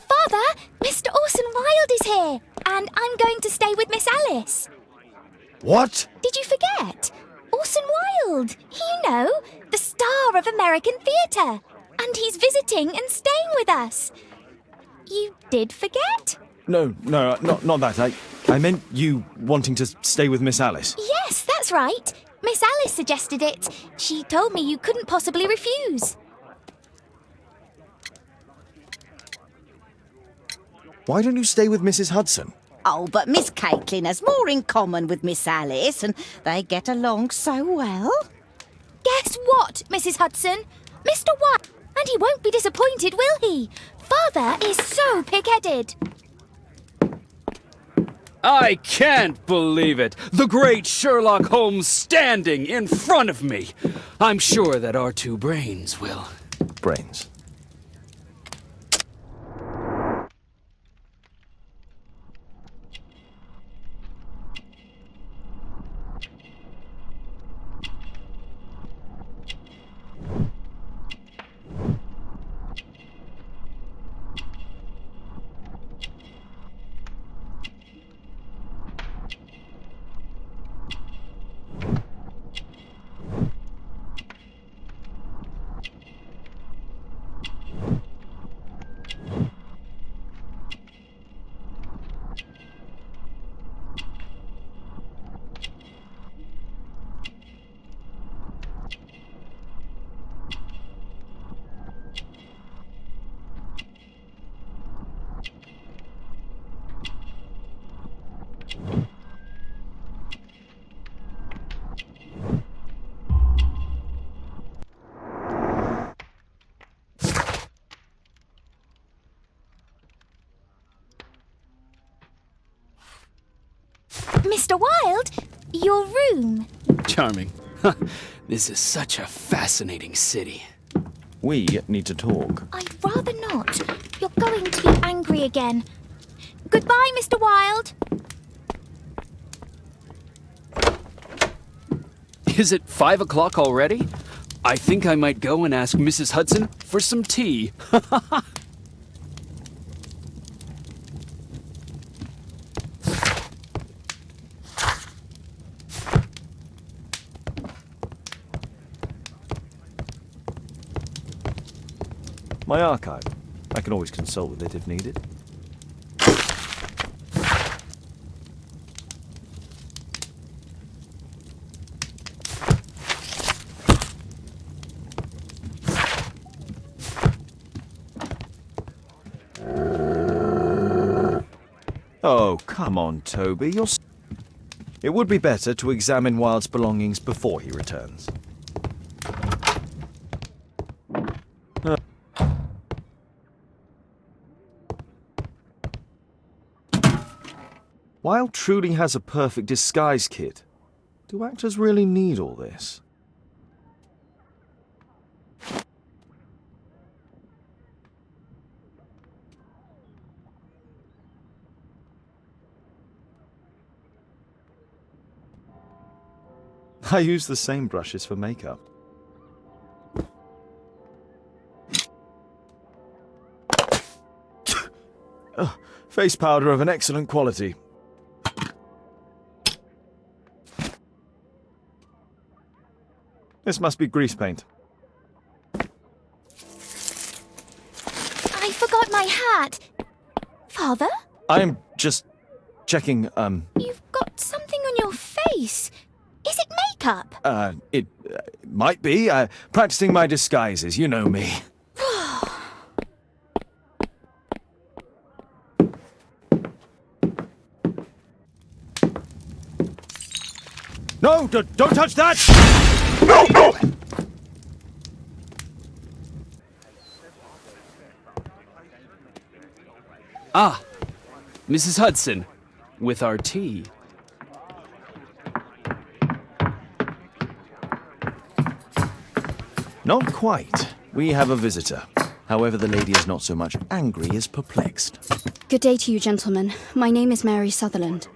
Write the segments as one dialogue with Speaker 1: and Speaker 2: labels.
Speaker 1: Father, Mr. Orson Wilde is here, and I'm going to stay with Miss Alice.
Speaker 2: What?
Speaker 1: Did you forget? Orson Wilde, you know, the star of American theatre. And he's visiting and staying with us. You did forget?
Speaker 2: No, not that. I meant you wanting to stay with Miss Alice.
Speaker 1: Yes, that's right. Miss Alice suggested it. She told me you couldn't possibly refuse.
Speaker 2: Why don't you stay with Mrs. Hudson?
Speaker 3: Oh, but Miss Caitlin has more in common with Miss Alice, and they get along so well.
Speaker 1: Guess what, Mrs. Hudson? Mr. White, and he won't be disappointed, will he? Father is so pig-headed.
Speaker 4: I can't believe it! The great Sherlock Holmes standing in front of me! I'm sure that our two brains will...
Speaker 2: Brains.
Speaker 1: Mr. Wilde, your room.
Speaker 4: Charming. This is such a fascinating city.
Speaker 2: We need to talk.
Speaker 1: I'd rather not. You're going to be angry again. Goodbye, Mr. Wilde.
Speaker 4: Is it 5 o'clock already? I think I might go and ask Mrs. Hudson for some tea.
Speaker 2: My archive. I can always consult with it if needed. Oh, come on, Toby. It would be better to examine Wilde's belongings before he returns. Wilde truly has a perfect disguise kit. Do actors really need all this? I use the same brushes for makeup. Face powder of an excellent quality. This must be grease paint.
Speaker 1: I forgot my hat. Father?
Speaker 2: I'm just checking,
Speaker 1: You've got something on your face. Is it makeup?
Speaker 2: It might be. Practicing my disguises, you know me. No, don't touch that!
Speaker 4: Ah, Mrs. Hudson, with our tea.
Speaker 2: Not quite. We have a visitor. However, the lady is not so much angry as perplexed.
Speaker 5: Good day to you, gentlemen. My name is Mary Sutherland.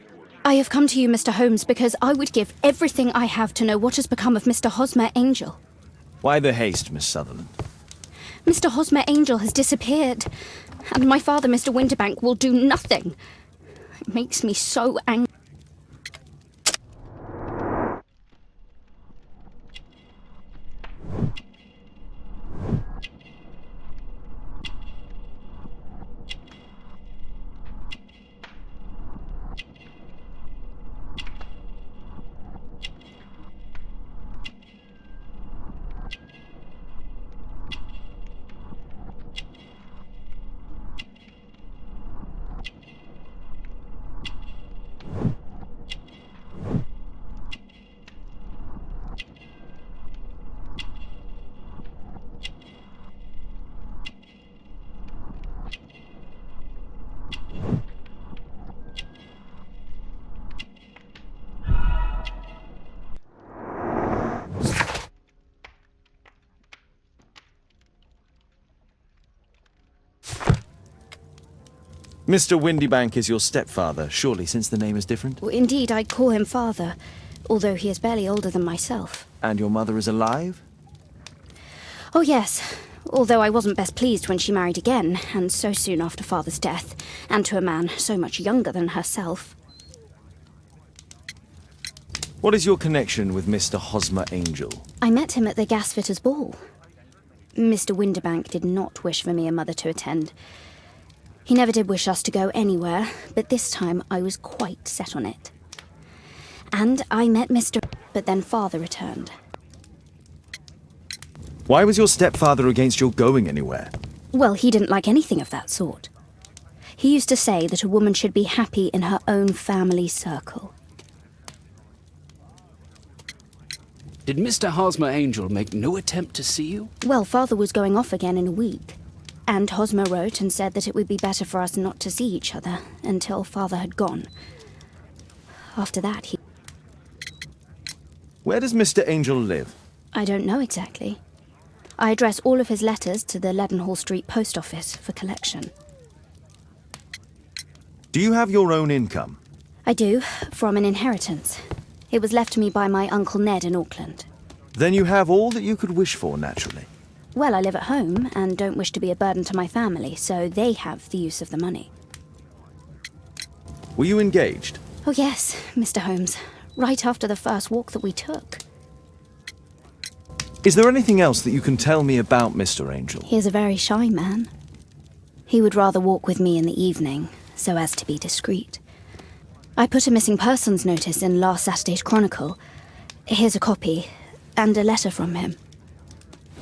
Speaker 5: I have come to you, Mr. Holmes, because I would give everything I have to know what has become of Mr. Hosmer Angel.
Speaker 2: Why the haste, Miss Sutherland?
Speaker 5: Mr. Hosmer Angel has disappeared, and my father, Mr. Winterbank, will do nothing. It makes me so angry.
Speaker 2: Mr. Windybank is your stepfather, surely, since the name is different?
Speaker 5: Indeed, I call him father, although he is barely older than myself.
Speaker 2: And your mother is alive?
Speaker 5: Oh, yes. Although I wasn't best pleased when she married again, and so soon after father's death, and to a man so much younger than herself.
Speaker 2: What is your connection with Mr. Hosmer Angel?
Speaker 5: I met him at the gasfitter's ball. Mr. Winterbank did not wish for me and mother to attend. He never did wish us to go anywhere, but this time I was quite set on it. And I met Mr. but then father returned.
Speaker 2: Why was your stepfather against your going anywhere?
Speaker 5: Well, he didn't like anything of that sort. He used to say that a woman should be happy in her own family circle.
Speaker 4: Did Mr. Hosmer Angel make no attempt to see you?
Speaker 5: Well, father was going off again in a week. And Hosmer wrote and said that it would be better for us not to see each other until father had gone. After that, he...
Speaker 2: Where does Mr. Angel live?
Speaker 5: I don't know exactly. I address all of his letters to the Leadenhall Street post office for collection.
Speaker 2: Do you have your own income?
Speaker 5: I do, from an inheritance. It was left to me by my Uncle Ned in Auckland.
Speaker 2: Then you have all that you could wish for, naturally.
Speaker 5: Well, I live at home and don't wish to be a burden to my family, so they have the use of the money.
Speaker 2: Were you engaged?
Speaker 5: Oh yes, Mr. Holmes. Right after the first walk that we took.
Speaker 2: Is there anything else that you can tell me about Mr. Angel?
Speaker 5: He is a very shy man. He would rather walk with me in the evening, so as to be discreet. I put a missing persons notice in last Saturday's Chronicle. Here's a copy, and a letter from him.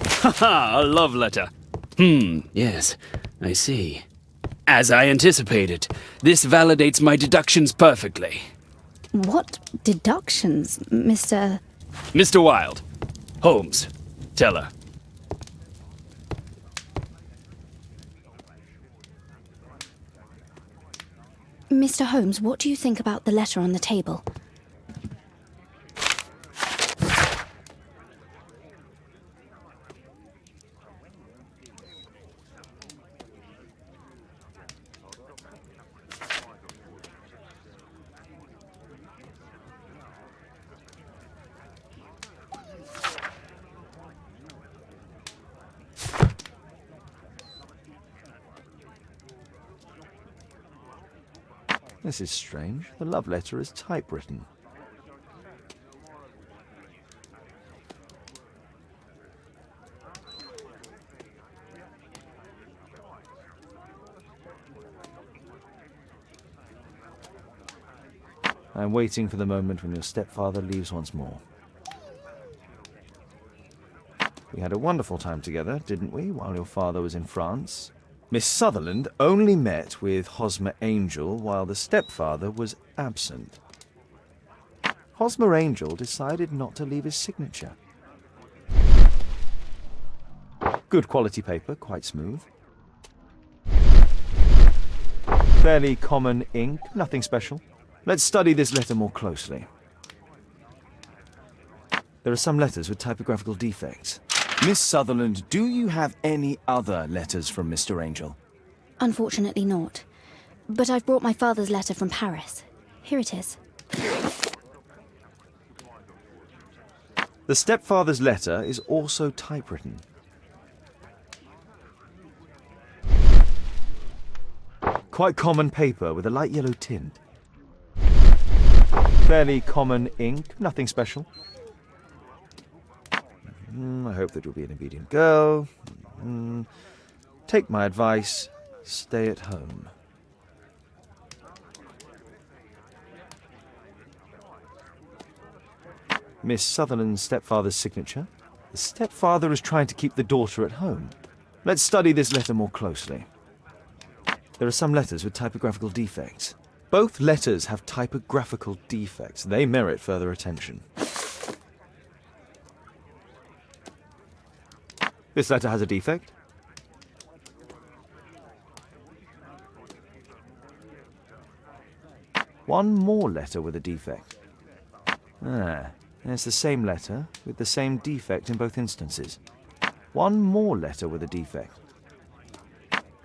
Speaker 4: Haha, a love letter. Yes, I see. As I anticipated, this validates my deductions perfectly.
Speaker 5: What deductions, Mr.
Speaker 4: Mr. Wilde. Holmes, tell her.
Speaker 5: Mr. Holmes, what do you think about the letter on the table?
Speaker 2: This is strange. The love letter is typewritten. I'm waiting for the moment when your stepfather leaves once more. We had a wonderful time together, didn't we, while your father was in France? Miss Sutherland only met with Hosmer Angel while the stepfather was absent. Hosmer Angel decided not to leave his signature. Good quality paper, quite smooth. Fairly common ink, nothing special. Let's study this letter more closely. There are some letters with typographical defects. Miss Sutherland, do you have any other letters from Mr. Angel?
Speaker 5: Unfortunately not. But I've brought my father's letter from Paris. Here it is.
Speaker 2: The stepfather's letter is also typewritten. Quite common paper with a light yellow tint. Fairly common ink, nothing special. I hope that you'll be an obedient girl. Take my advice, stay at home. Miss Sutherland's stepfather's signature. The stepfather is trying to keep the daughter at home. Let's study this letter more closely. There are some letters with typographical defects. Both letters have typographical defects. They merit further attention. This letter has a defect. One more letter with a defect. There's the same letter with the same defect in both instances. One more letter with a defect.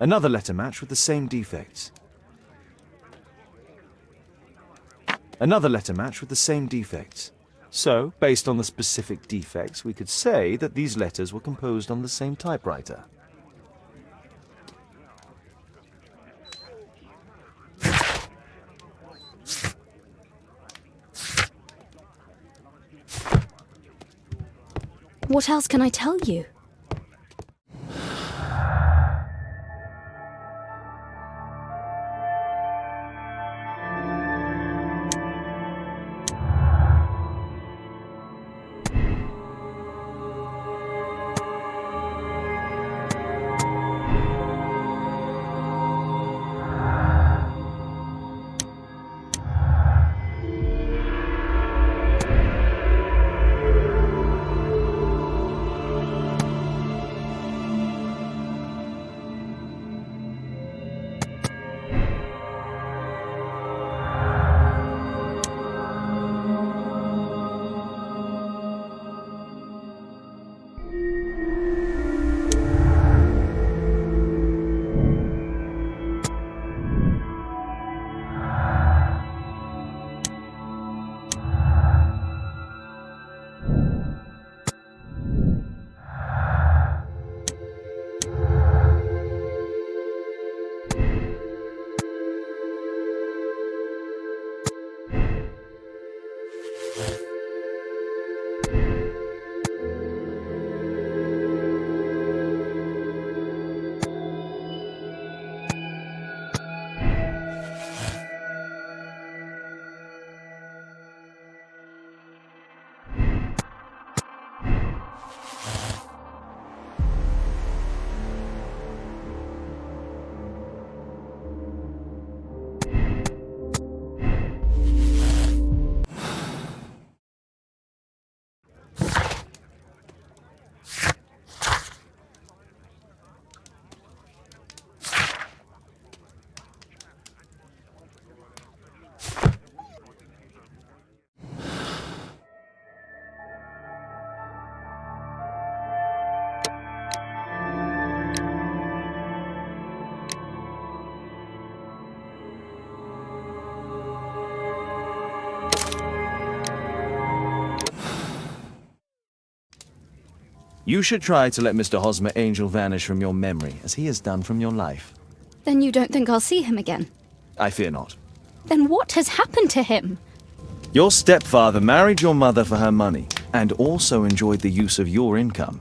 Speaker 2: Another letter match with the same defects. Another letter match with the same defects. So, based on the specific defects, we could say that these letters were composed on the same typewriter.
Speaker 5: What else can I tell you?
Speaker 2: You should try to let Mr. Hosmer Angel vanish from your memory, as he has done from your life.
Speaker 5: Then you don't think I'll see him again?
Speaker 2: I fear not.
Speaker 5: Then what has happened to him?
Speaker 2: Your stepfather married your mother for her money, and also enjoyed the use of your income.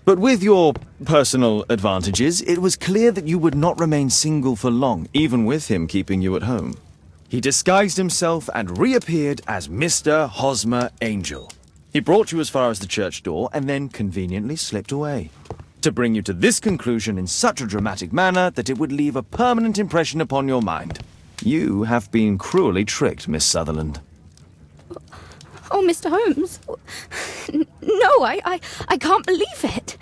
Speaker 2: But with your personal advantages, it was clear that you would not remain single for long, even with him keeping you at home. He disguised himself and reappeared as Mr. Hosmer Angel. He brought you as far as the church door and then conveniently slipped away, to bring you to this conclusion in such a dramatic manner that it would leave a permanent impression upon your mind. You have been cruelly tricked, Miss Sutherland.
Speaker 5: Oh, Mr. Holmes. No, I can't believe it.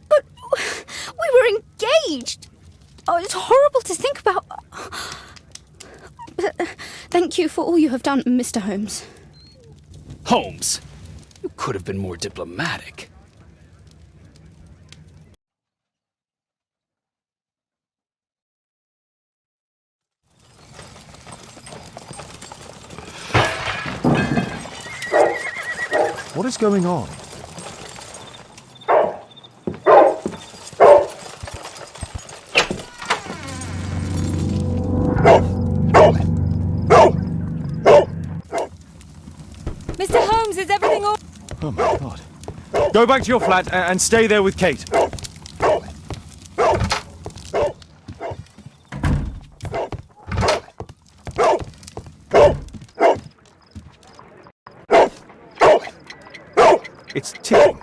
Speaker 5: But we were engaged. Oh, it's horrible to think about. But thank you for all you have done, Mr. Holmes.
Speaker 4: Holmes, you could have been more diplomatic.
Speaker 2: What is going on?
Speaker 1: Mr. Holmes, is everything all...
Speaker 2: Oh my God. Go back to your flat and stay there with Kate. It's ticking.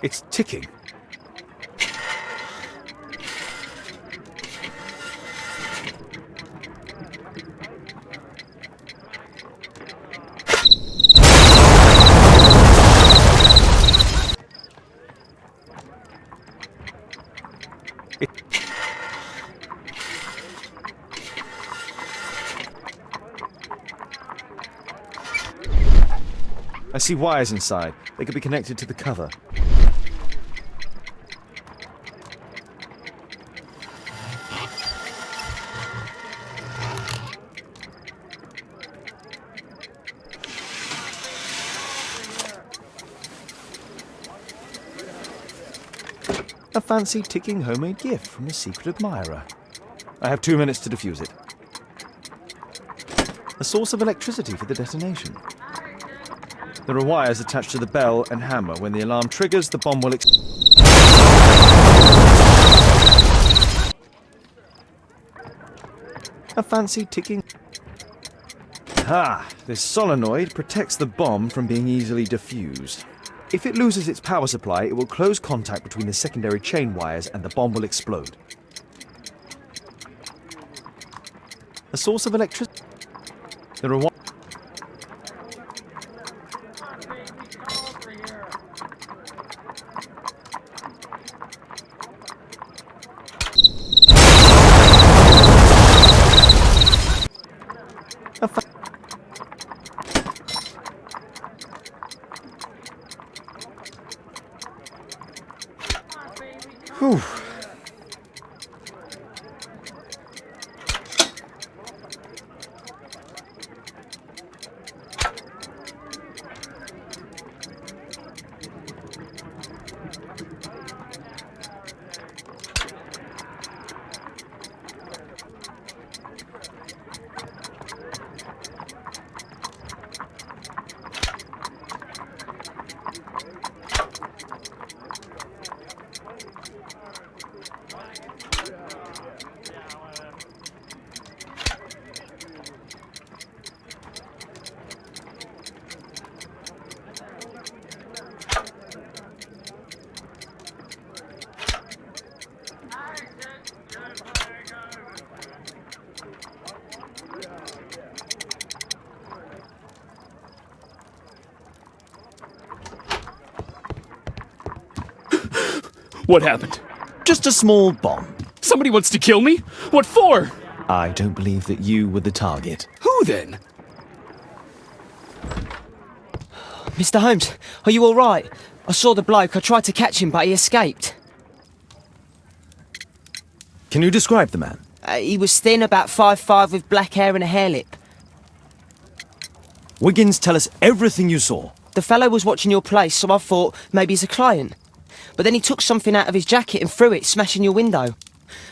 Speaker 2: It's ticking. I see wires inside. They could be connected to the cover. A fancy ticking homemade gift from a secret admirer. I have 2 minutes to defuse it. A source of electricity for the detonation. There are wires attached to the bell and hammer. When the alarm triggers, the bomb will A fancy ticking... Ah, this solenoid protects the bomb from being easily diffused. If it loses its power supply, it will close contact between the secondary chain wires and the bomb will explode. A source of electricity... There are Whew.
Speaker 4: What happened?
Speaker 2: just a small bomb.
Speaker 4: Somebody wants to kill me? What for?
Speaker 2: I don't believe that you were the target.
Speaker 4: Who then?
Speaker 6: Mr. Holmes, are you all right? I saw the bloke. I tried to catch him, but he escaped.
Speaker 2: Can you describe the man?
Speaker 6: He was thin, about 5'5", with black hair and a hair lip.
Speaker 2: Wiggins, tell us everything you saw.
Speaker 6: The fellow was watching your place, so I thought maybe he's a client. But then he took something out of his jacket and threw it, smashing your window.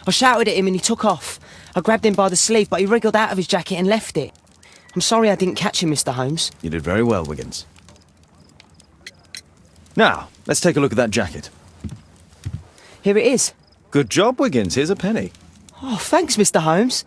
Speaker 6: I shouted at him and he took off. I grabbed him by the sleeve, but he wriggled out of his jacket and left it. I'm sorry I didn't catch him, Mr. Holmes.
Speaker 2: You did very well, Wiggins. Now, let's take a look at that jacket.
Speaker 6: Here it is.
Speaker 2: Good job, Wiggins. Here's a penny.
Speaker 6: Oh, thanks, Mr. Holmes.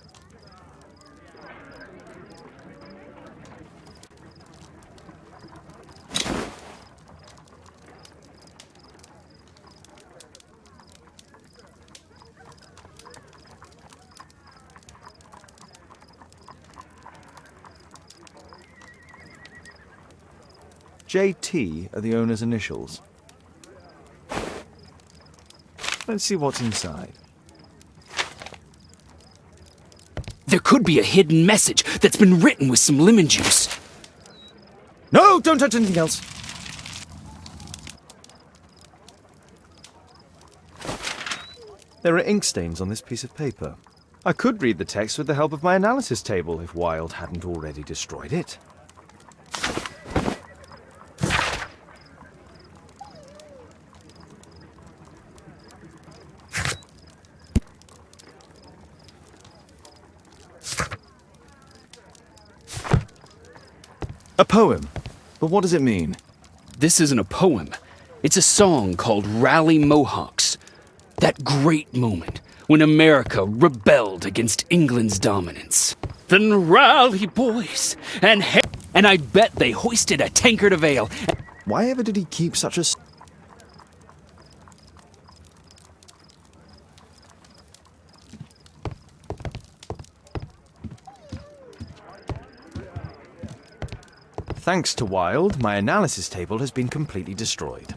Speaker 2: JT are the owner's initials. Let's see what's inside.
Speaker 4: There could be a hidden message that's been written with some lemon juice.
Speaker 2: No, don't touch anything else. There are ink stains on this piece of paper. I could read the text with the help of my analysis table if Wilde hadn't already destroyed it. A poem. But what does it mean?
Speaker 4: This isn't a poem. It's a song called Rally Mohawks. That great moment when America rebelled against England's dominance. Then rally, boys, and I bet they hoisted a tankard of ale.
Speaker 2: Why ever did he keep such a... Thanks to Wilde, my analysis table has been completely destroyed.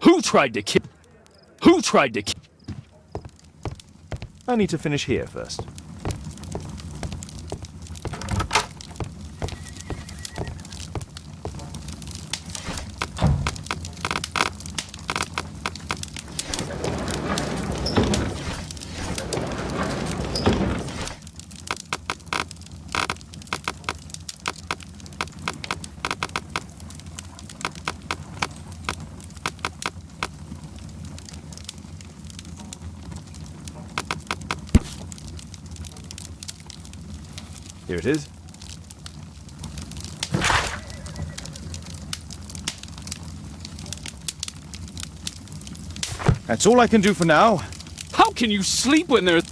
Speaker 4: Who tried to kill? Who tried to kill?
Speaker 2: I need to finish here first. Here it is. That's all I can do for now.
Speaker 4: How can you sleep when there's...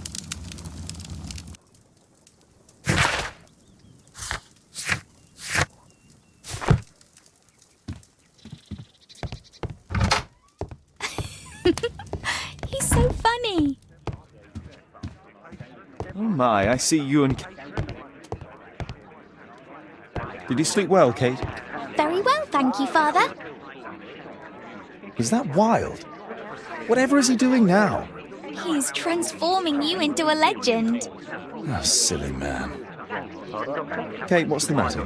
Speaker 1: He's so funny.
Speaker 2: Oh my, I see you and... Did you sleep well, Kate?
Speaker 1: Very well, thank you, Father.
Speaker 2: Is that Wilde? Whatever is he doing now?
Speaker 1: He's transforming you into a legend.
Speaker 2: Oh, silly man. Kate, what's the matter?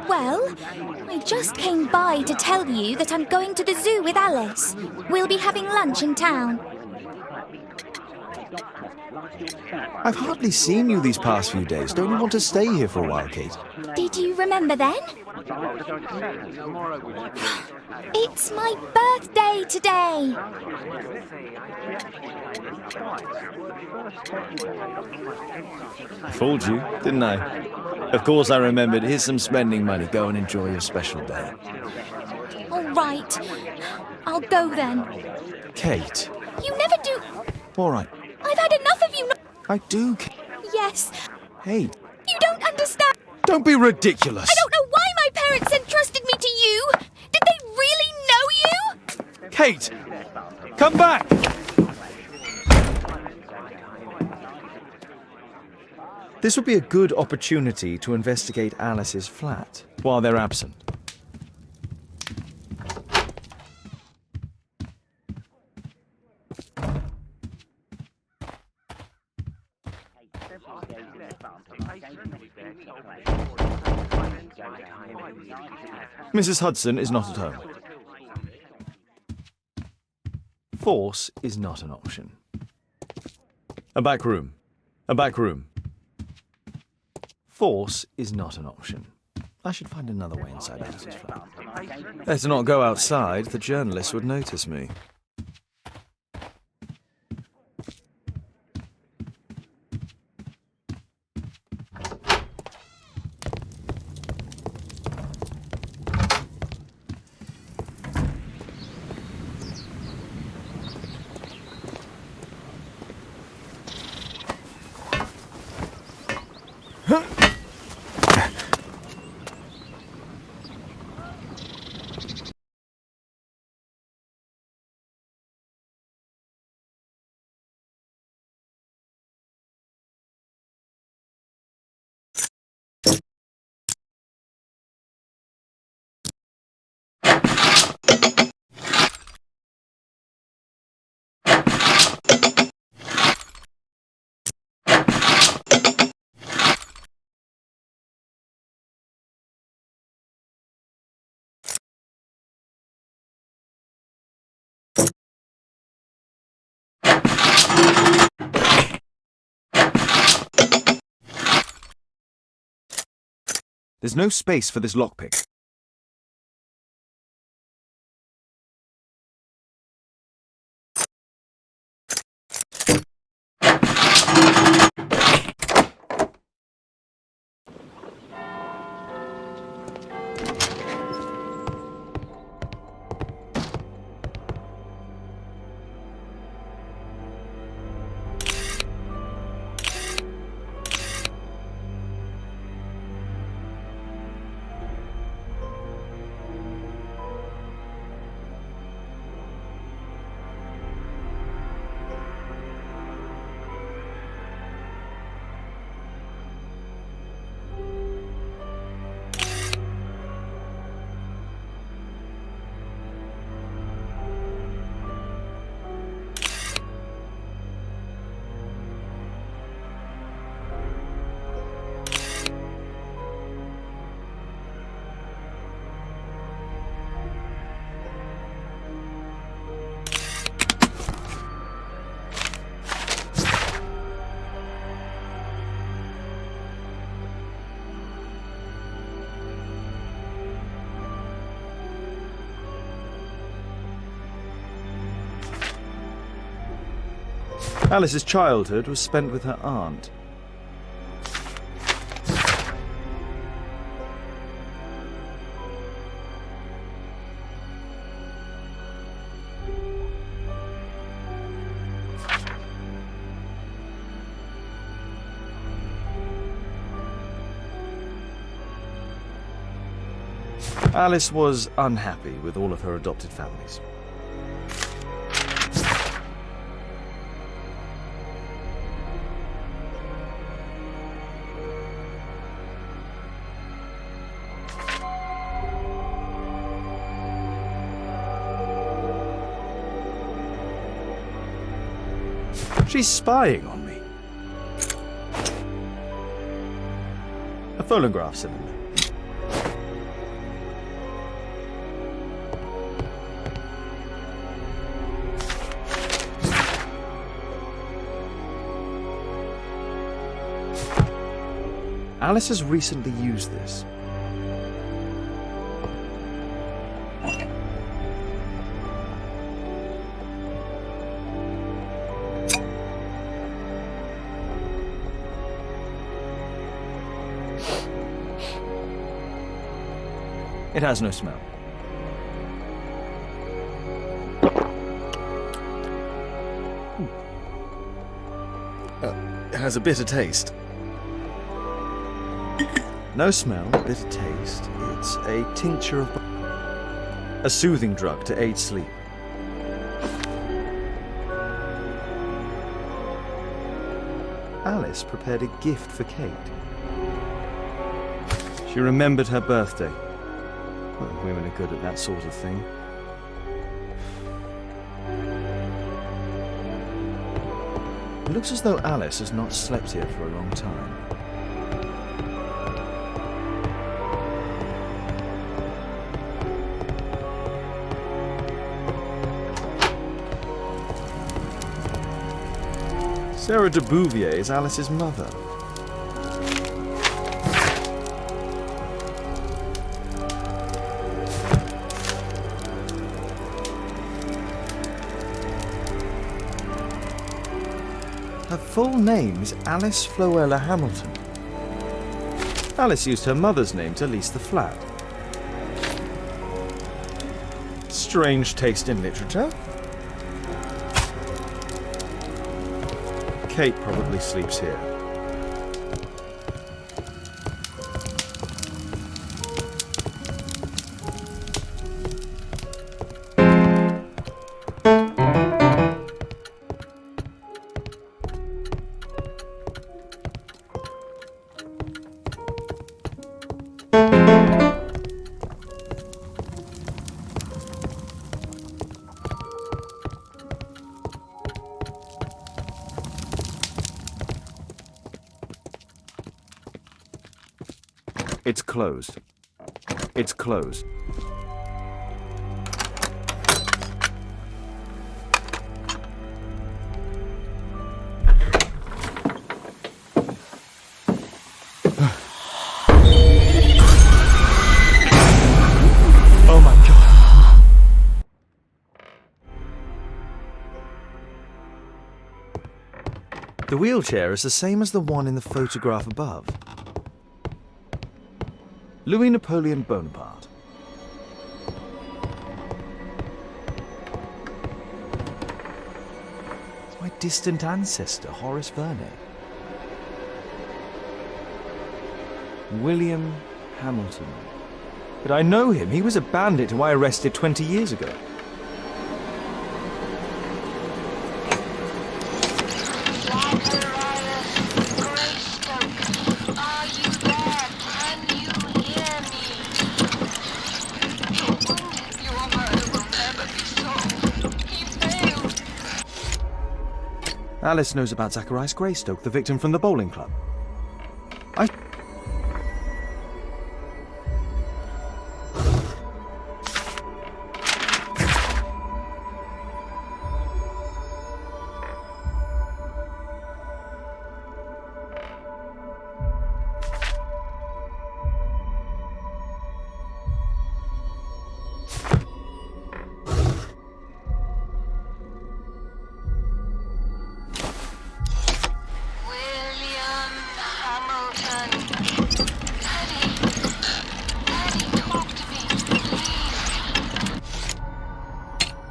Speaker 1: Well, I just came by to tell you that I'm going to the zoo with Alice. We'll be having lunch in town.
Speaker 2: I've hardly seen you these past few days. Don't you want to stay here for a while, Kate?
Speaker 1: Did you remember then? It's my birthday today.
Speaker 2: Fooled you, didn't I? Of course I remembered. Here's some spending money. Go and enjoy your special day.
Speaker 1: All right. I'll go then.
Speaker 2: Kate.
Speaker 1: You never do...
Speaker 2: All right.
Speaker 1: I've had enough of you...
Speaker 2: I do, Kate.
Speaker 1: Yes.
Speaker 2: Hey,
Speaker 1: You don't understand.
Speaker 2: don't be ridiculous.
Speaker 1: I don't know why my parents entrusted me to you. Did they really know you?
Speaker 2: Kate, come back! This would be a good opportunity to investigate Alice's flat while they're absent. Mrs. Hudson is not at home. Force is not an option. A back room. A back room. Force is not an option. I should find another way inside Alice's flat. Better not go outside. The journalists would notice me. There's no space for this lockpick. Alice's childhood was spent with her aunt. Alice was unhappy with all of her adopted families. She's spying on me. A phonograph cylinder. Alice has recently used this. It has no smell. It has a bitter taste. No smell, bitter taste. It's a tincture of... a soothing drug to aid sleep. Alice prepared a gift for Kate. She remembered her birthday. Well, women are good at that sort of thing. It looks as though Alice has not slept here for a long time. Sarah de Bouvier is Alice's mother. Her full name is Alice Floella Hamilton. Alice used her mother's name to lease the flat. Strange taste in literature. Kate probably sleeps here. It's closed. It's closed.
Speaker 6: Oh my god.
Speaker 2: The wheelchair is the same as the one in the photograph above. Louis Napoleon Bonaparte. It's my distant ancestor, Horace Vernet. William Hamilton. But I know him. He was a bandit who I arrested 20 years ago. Alice knows about Zacharias Greystoke, the victim from the bowling club.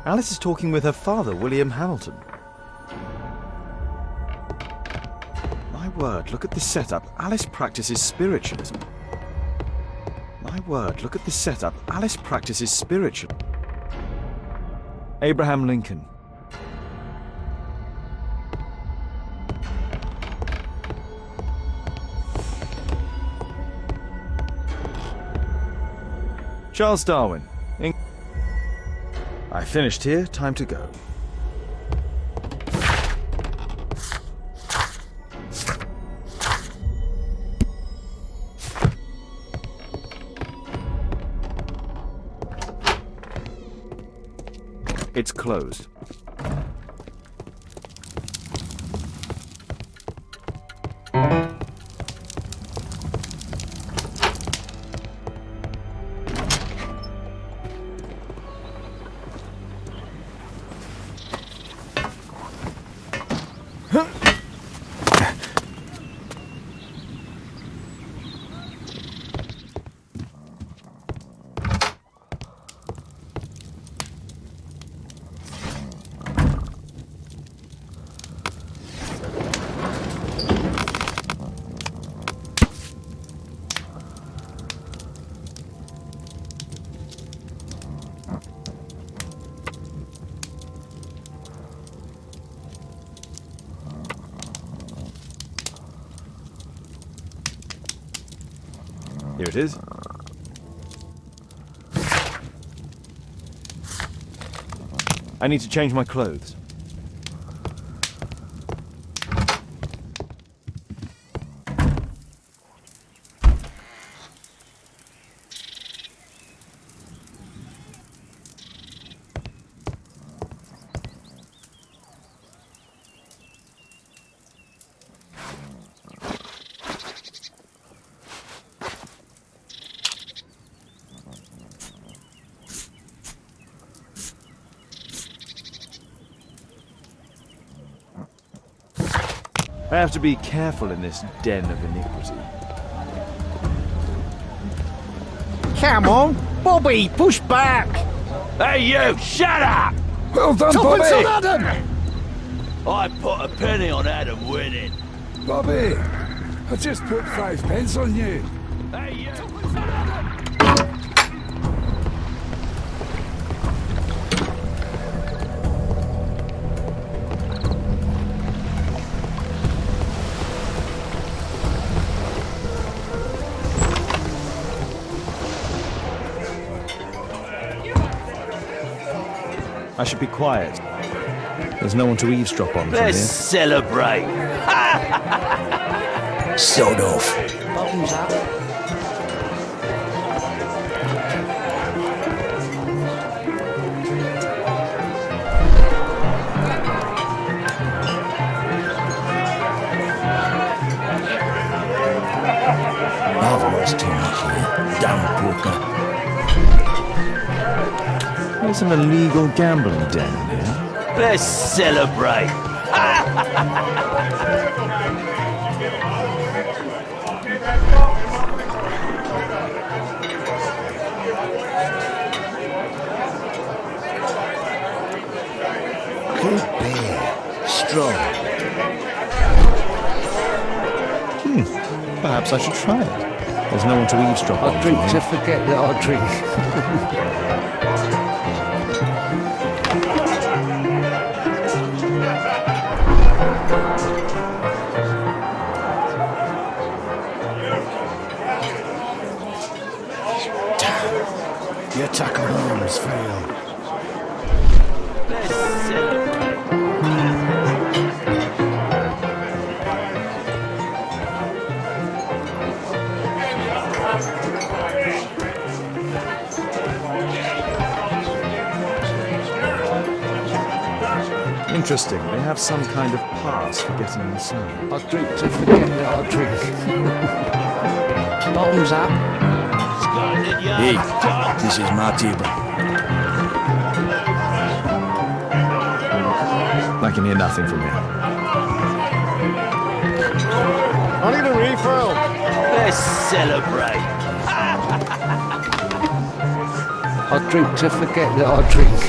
Speaker 2: Alice is talking with her father, William Hamilton. My word, look at this setup. Alice practices spiritualism. My word, look at this setup. Alice practices spiritualism. Abraham Lincoln. Charles Darwin. I finished here, time to go. It's closed. Here it is. I need to change my clothes. I have to be careful in this den of iniquity.
Speaker 7: Come on, Bobby, push back!
Speaker 8: Hey you, shut up!
Speaker 7: Well done,
Speaker 8: Bobby!
Speaker 7: Adam!
Speaker 8: I put a penny on Adam winning.
Speaker 7: Bobby, I just put 5 pence on you.
Speaker 8: Hey you!
Speaker 2: I should be quiet. There's no one to eavesdrop on from
Speaker 8: Let's
Speaker 2: here.
Speaker 8: celebrate!
Speaker 7: Sod off.
Speaker 3: Bottoms up.
Speaker 2: There's an illegal gambling den here.
Speaker 8: Let's celebrate.
Speaker 7: Good beer. Strong.
Speaker 2: Perhaps I should try it. There's no one to eavesdrop on.
Speaker 9: I drink to forget that I drink.
Speaker 7: The attack on Holmes failed.
Speaker 8: Let's celebrate.
Speaker 2: Interesting. They have some kind of pass for getting inside.
Speaker 9: I drink to forget that I drink. Bottoms up.
Speaker 8: Scotland
Speaker 7: Hey,
Speaker 8: Yard.
Speaker 7: this is my table.
Speaker 2: I can hear nothing from here.
Speaker 7: I need a refill.
Speaker 8: Let's celebrate.
Speaker 9: I drink to forget that I drink.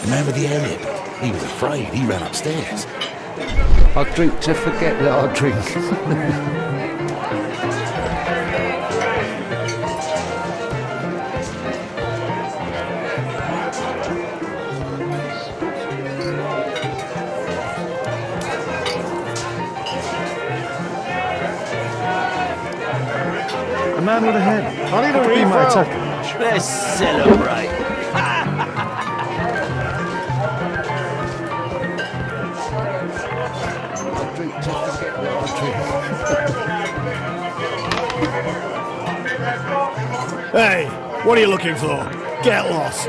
Speaker 7: Remember the Arab? He was afraid. He ran upstairs.
Speaker 9: I drink to forget that I drink.
Speaker 2: A man with a head.
Speaker 7: I need a
Speaker 2: Could be my
Speaker 7: refill.
Speaker 2: attacker.
Speaker 8: Let's celebrate.
Speaker 9: I drink to forget that I drink.
Speaker 7: Hey, what are you looking for? Get lost.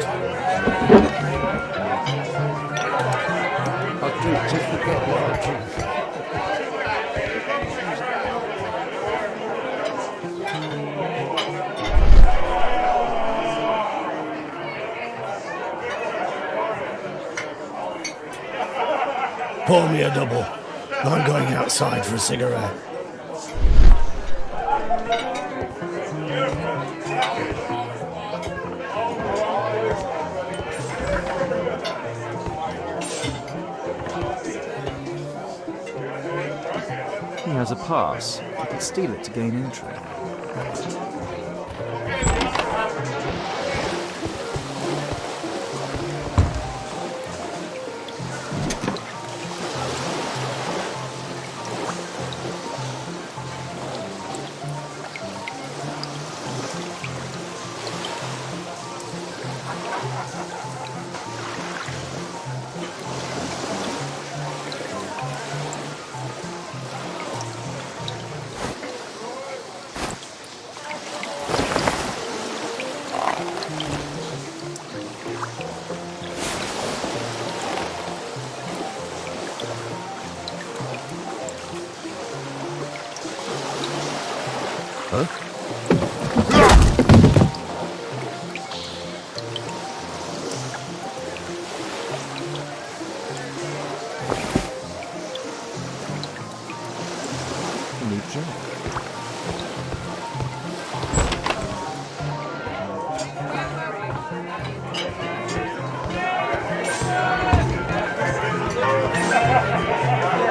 Speaker 9: I drink to forget that I drink.
Speaker 7: Pour me a double. I'm going outside for a cigarette.
Speaker 2: He has a pass. I could steal it to gain entry.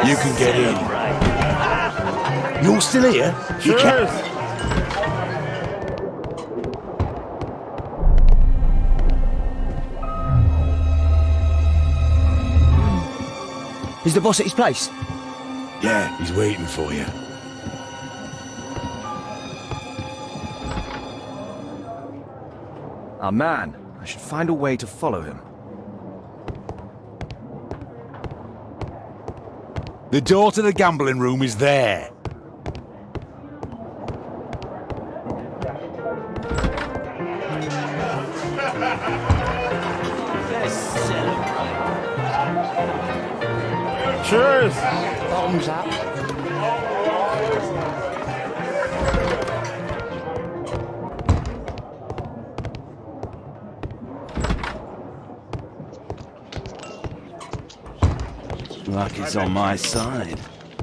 Speaker 7: You can get in. You're still here? You can.
Speaker 6: Is the boss at his place?
Speaker 7: Yeah, he's waiting for you.
Speaker 2: Our man. I should find a way to follow him.
Speaker 7: The door to the gambling room is there.
Speaker 8: Let's celebrate.
Speaker 7: Cheers.
Speaker 9: Bottoms up.
Speaker 8: Luck is on my side.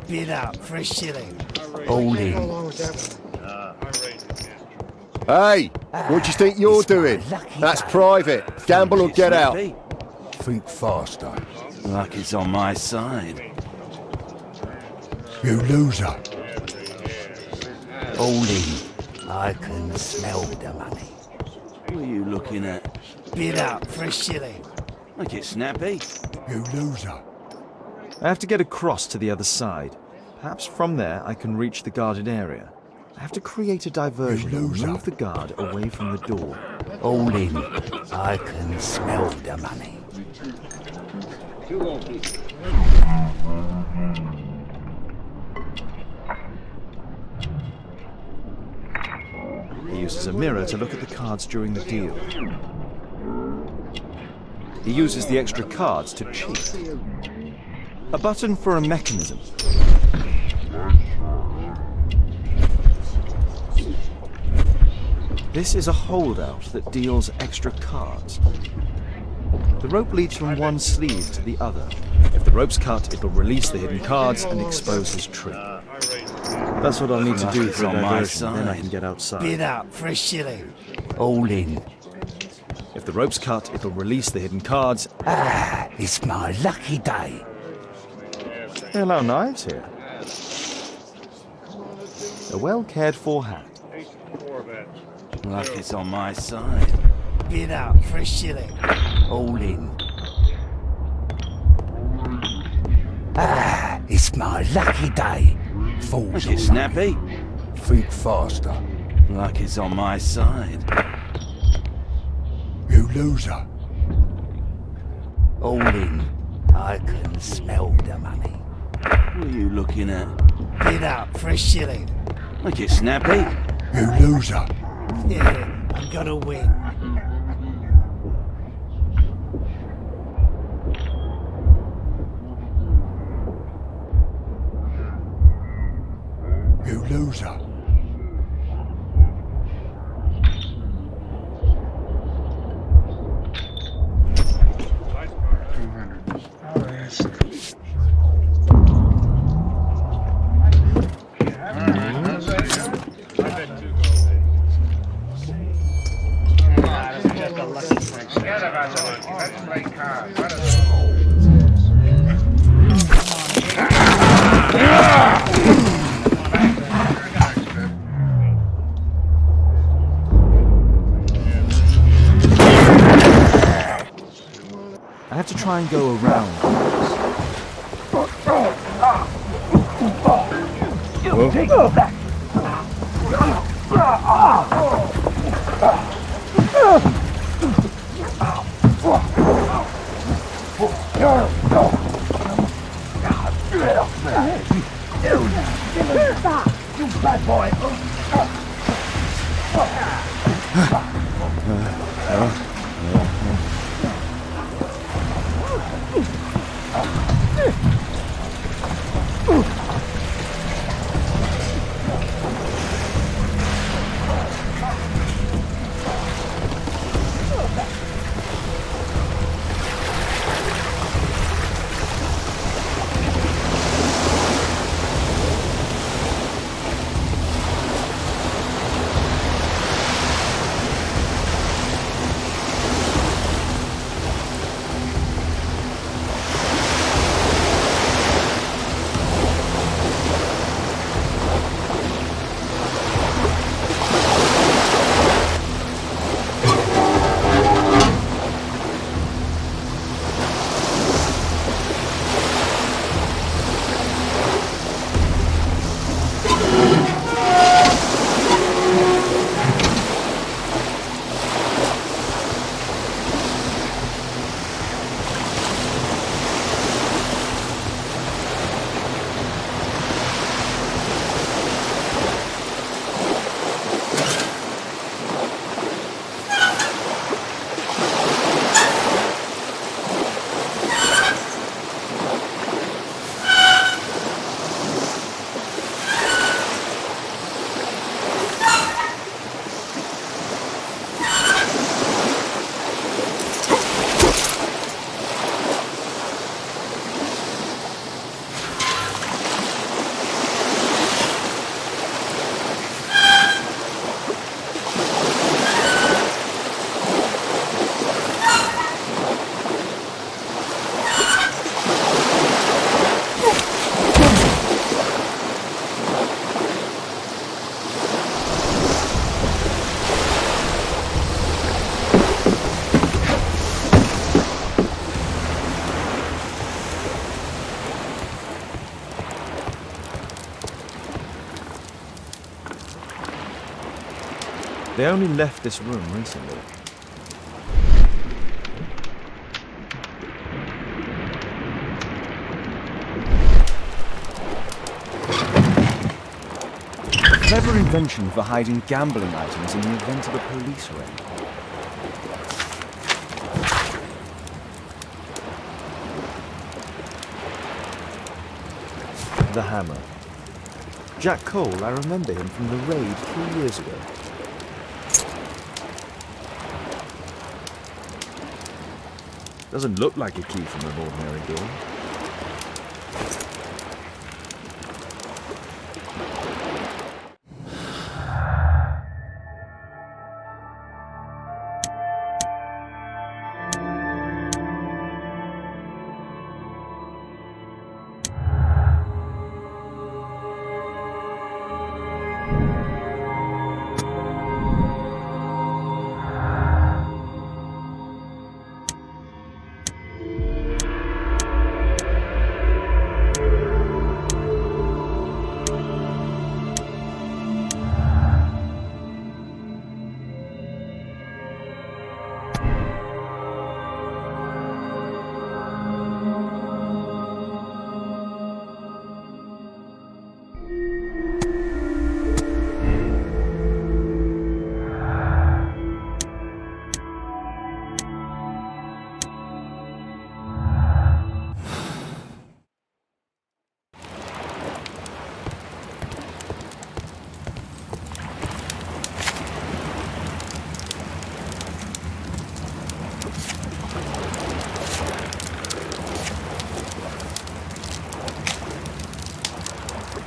Speaker 10: Bid up for a shilling.
Speaker 9: All in. Hey, what do you think you're doing? That's private. Gamble or get out. Think faster.
Speaker 8: Luck is on my side.
Speaker 7: You loser.
Speaker 10: All in. I can smell the money.
Speaker 8: What are you looking at?
Speaker 10: Bid up for a shilling.
Speaker 8: Make it snappy.
Speaker 7: You loser.
Speaker 2: I have to get across to the other side. Perhaps from there I can reach the guarded area. I have to create a diversion and
Speaker 7: loser.
Speaker 2: move the guard away from the door.
Speaker 10: All in. I can smell the money.
Speaker 2: He uses a mirror to look at the cards during the deal. He uses the extra cards to cheat. A button for a mechanism. This is a holdout that deals extra cards. The rope leads from one sleeve to the other. If the rope's cut, it'll release the hidden cards and expose his trick. That's what I'll need to do for a
Speaker 8: on my
Speaker 2: diversion, then I
Speaker 8: side.
Speaker 2: can get outside.
Speaker 10: Bid up for a shilling. All in.
Speaker 2: If the rope's cut, it'll release the hidden cards.
Speaker 10: Ah, it's my lucky day.
Speaker 2: They allow knives here. A well-cared-for hat.
Speaker 8: Luck is on my side.
Speaker 10: Bid up for a shilling. All in. Ah, it's my lucky day. Fools
Speaker 8: Make
Speaker 10: all
Speaker 8: it snappy.
Speaker 9: Think faster.
Speaker 8: Luck is on my side.
Speaker 7: You loser.
Speaker 10: All in. I can smell the money.
Speaker 8: What are you looking at?
Speaker 10: Bid up for a shilling.
Speaker 8: Make it snappy.
Speaker 7: You loser.
Speaker 10: Yeah, I'm gonna win.
Speaker 7: You loser.
Speaker 2: I have to try and go around. They only left this room recently. A clever invention for hiding gambling items in the event of a police raid. The hammer. Jack Cole, I remember him from the raid 3 years ago. Doesn't look like a key from an ordinary door.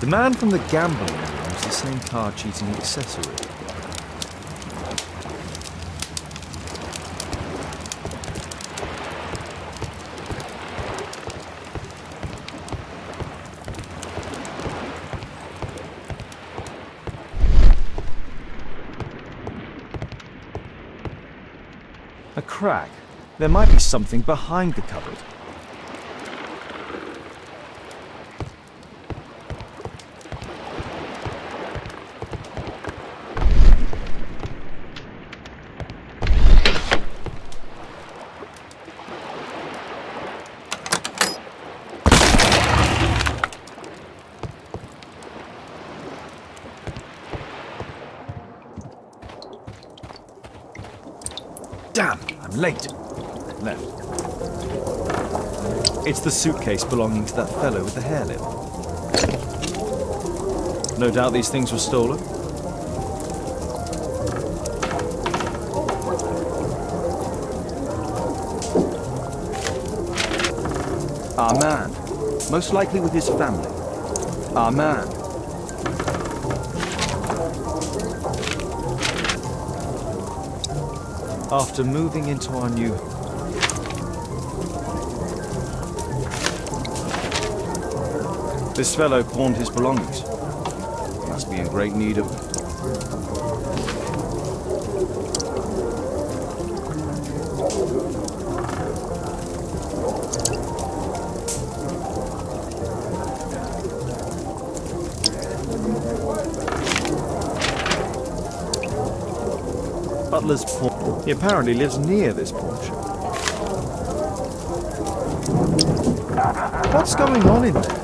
Speaker 2: The man from the gambling room is the same card cheating accessory. A crack. There might be something behind the cupboard. Damn, I'm late. Left. It's the suitcase belonging to that fellow with the hairlip. No doubt these things were stolen. Our man. Most likely with his family. Our man. After moving into our new home. This fellow pawned his belongings. He must be in great need of them. Butler's pawn. He apparently lives near this pawn shop. What's going on in there?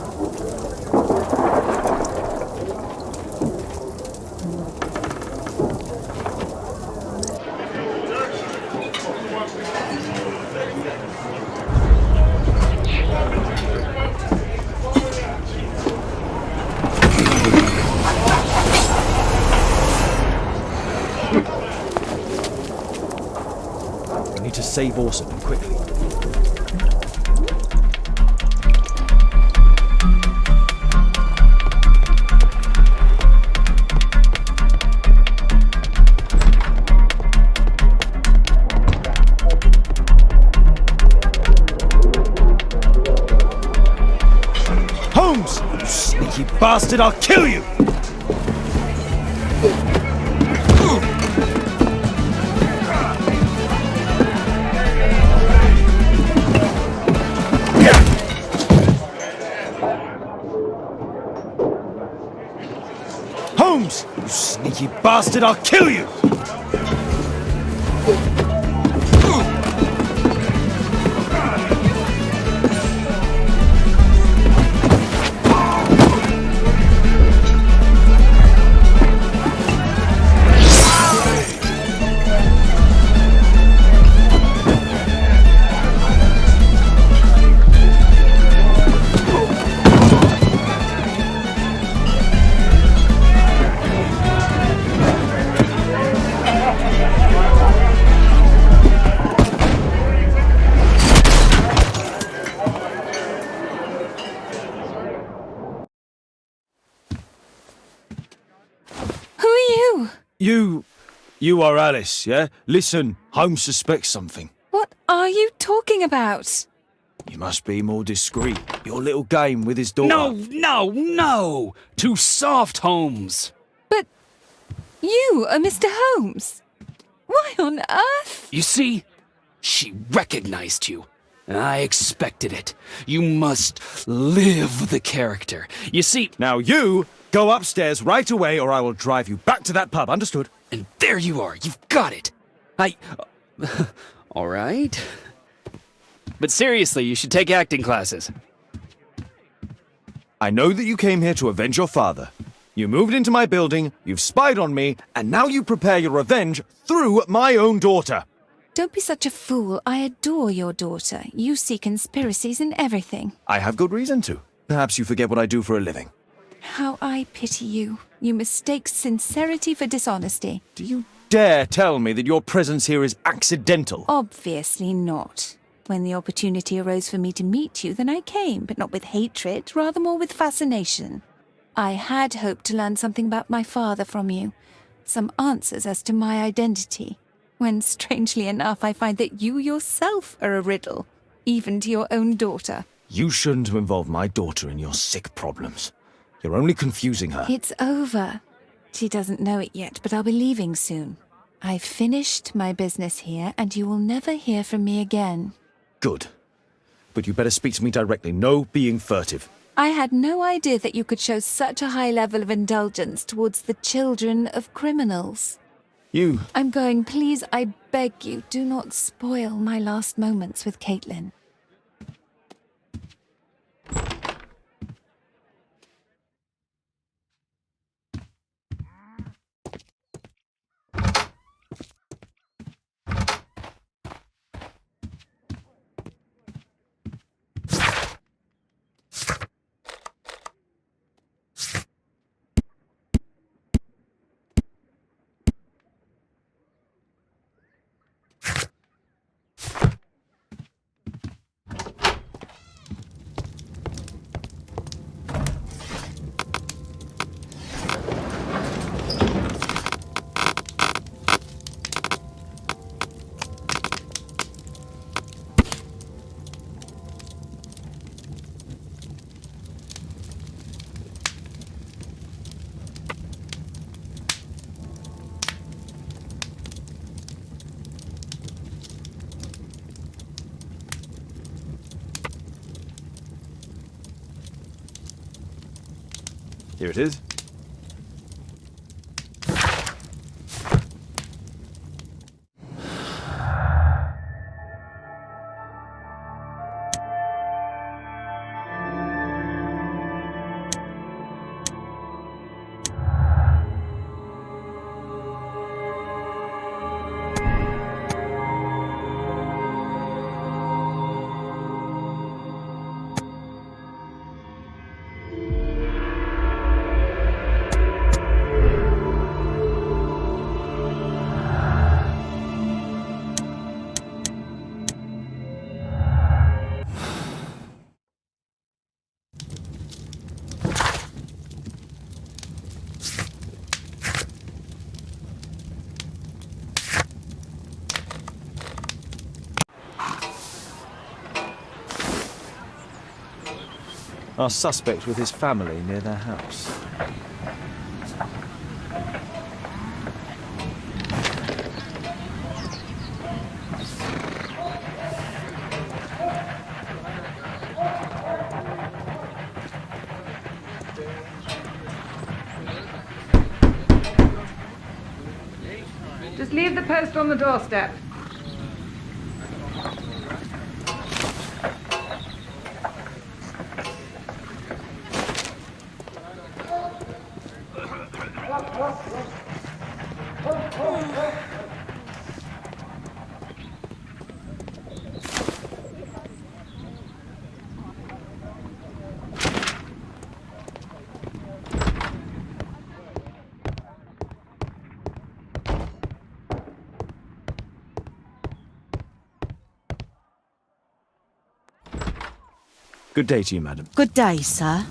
Speaker 2: To save Orson quickly. Holmes! You sneaky bastard, I'll kill you! Holmes! You sneaky bastard, I'll kill you! You are Alice, yeah? Listen, Holmes suspects something.
Speaker 11: What are you talking about?
Speaker 2: You must be more discreet. Your little game with his daughter.
Speaker 4: No! Too soft, Holmes.
Speaker 11: But you are Mr. Holmes. Why on earth?
Speaker 4: You see, she recognized you. I expected it. You must live the character. You see...
Speaker 2: Now you go upstairs right away or I will drive you back to that pub, understood?
Speaker 4: And there you are, you've got it. All right. But seriously, you should take acting classes.
Speaker 2: I know that you came here to avenge your father. You moved into my building, you've spied on me, and now you prepare your revenge through my own daughter.
Speaker 11: Don't be such a fool. I adore your daughter. You see conspiracies in everything.
Speaker 2: I have good reason to. Perhaps you forget what I do for a living.
Speaker 11: How I pity you. You mistake sincerity for dishonesty.
Speaker 2: Do you dare tell me that your presence here is accidental?
Speaker 11: Obviously not. When the opportunity arose for me to meet you, then I came, but not with hatred, rather more with fascination. I had hoped to learn something about my father from you, some answers as to my identity, when, strangely enough, I find that you yourself are a riddle, even to your own daughter.
Speaker 2: You shouldn't have involved my daughter in your sick problems. You're only confusing her.
Speaker 11: It's over. She doesn't know it yet, but I'll be leaving soon. I've finished my business here, and you will never hear from me again.
Speaker 2: Good. But you better speak to me directly. No being furtive.
Speaker 11: I had no idea that you could show such a high level of indulgence towards the children of criminals. I'm going. Please, I beg you, do not spoil my last moments with Caitlin.
Speaker 2: Here it is. Our suspect with his family near their house.
Speaker 12: Just leave the post on the doorstep.
Speaker 2: Good day to you, madam.
Speaker 3: Good day, sir.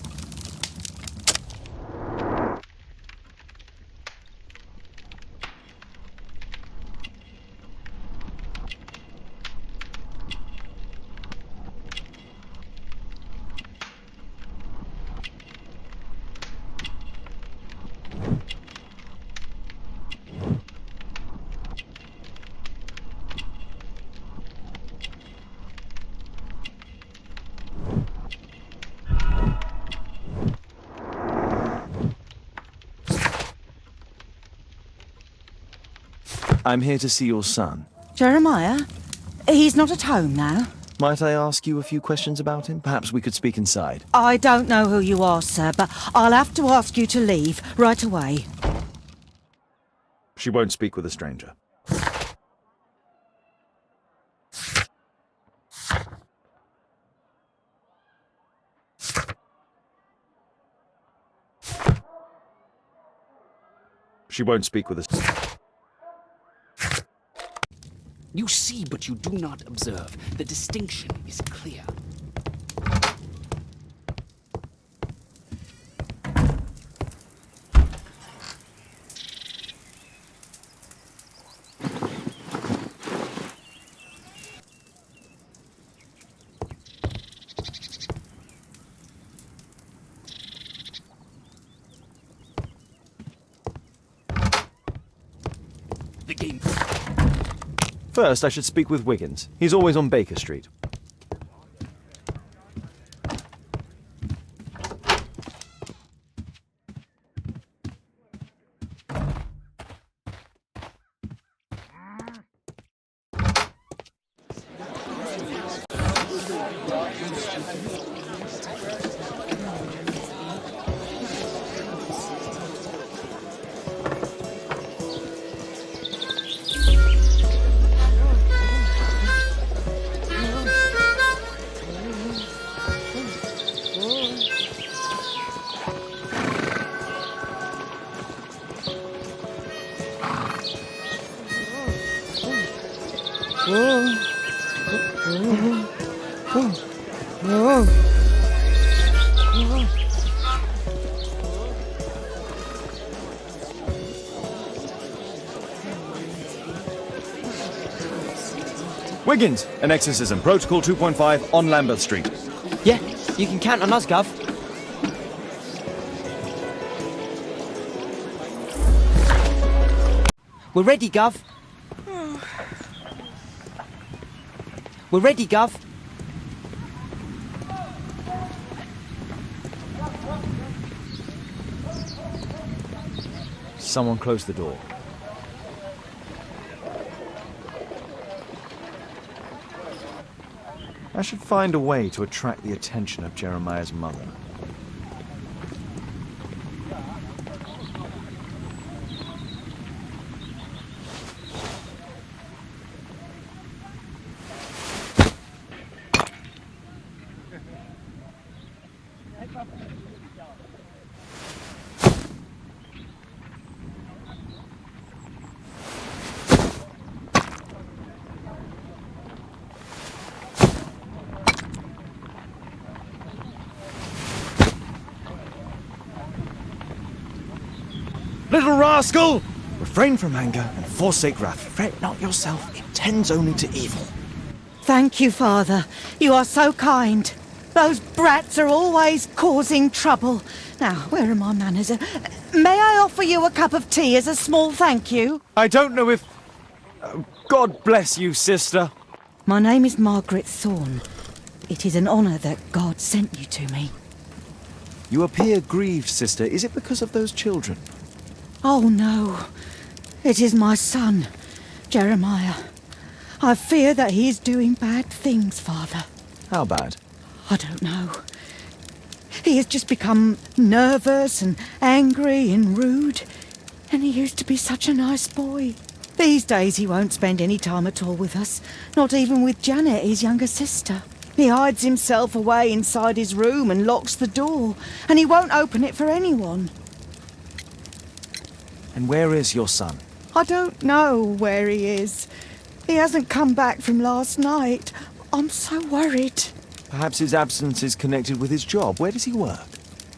Speaker 2: I'm here to see your son.
Speaker 3: Jeremiah? He's not at home now.
Speaker 2: Might I ask you a few questions about him? Perhaps we could speak inside.
Speaker 3: I don't know who you are, sir, but I'll have to ask you to leave right away.
Speaker 2: She won't speak with a stranger. She won't speak with a...
Speaker 4: You see, but you do not observe. The distinction is clear. The game...
Speaker 2: First, I should speak with Wiggins. He's always on Baker Street. Wiggins, an exorcism. Protocol 2.5 on Lambeth Street.
Speaker 6: Yeah, you can count on us, Gov. We're ready, Gov. We're ready, Gov.
Speaker 2: Someone close the door. I should find a way to attract the attention of Jeremiah's mother. Little rascal! Refrain from anger and forsake wrath. Fret not yourself, it tends only to evil.
Speaker 3: Thank you, Father. You are so kind. Those brats are always causing trouble. Now, where are my manners? May I offer you a cup of tea as a small thank you?
Speaker 2: I don't know if... God bless you, sister.
Speaker 3: My name is Margaret Thorne. It is an honour that God sent you to me.
Speaker 2: You appear grieved, sister. Is it because of those children?
Speaker 3: Oh, no. It is my son, Jeremiah. I fear that he is doing bad things, Father.
Speaker 2: How bad?
Speaker 3: I don't know. He has just become nervous and angry and rude. And he used to be such a nice boy. These days he won't spend any time at all with us. Not even with Janet, his younger sister. He hides himself away inside his room and locks the door. And he won't open it for anyone.
Speaker 2: And where is your son?
Speaker 3: I don't know where he is. He hasn't come back from last night. I'm so worried.
Speaker 2: Perhaps his absence is connected with his job. Where does he work?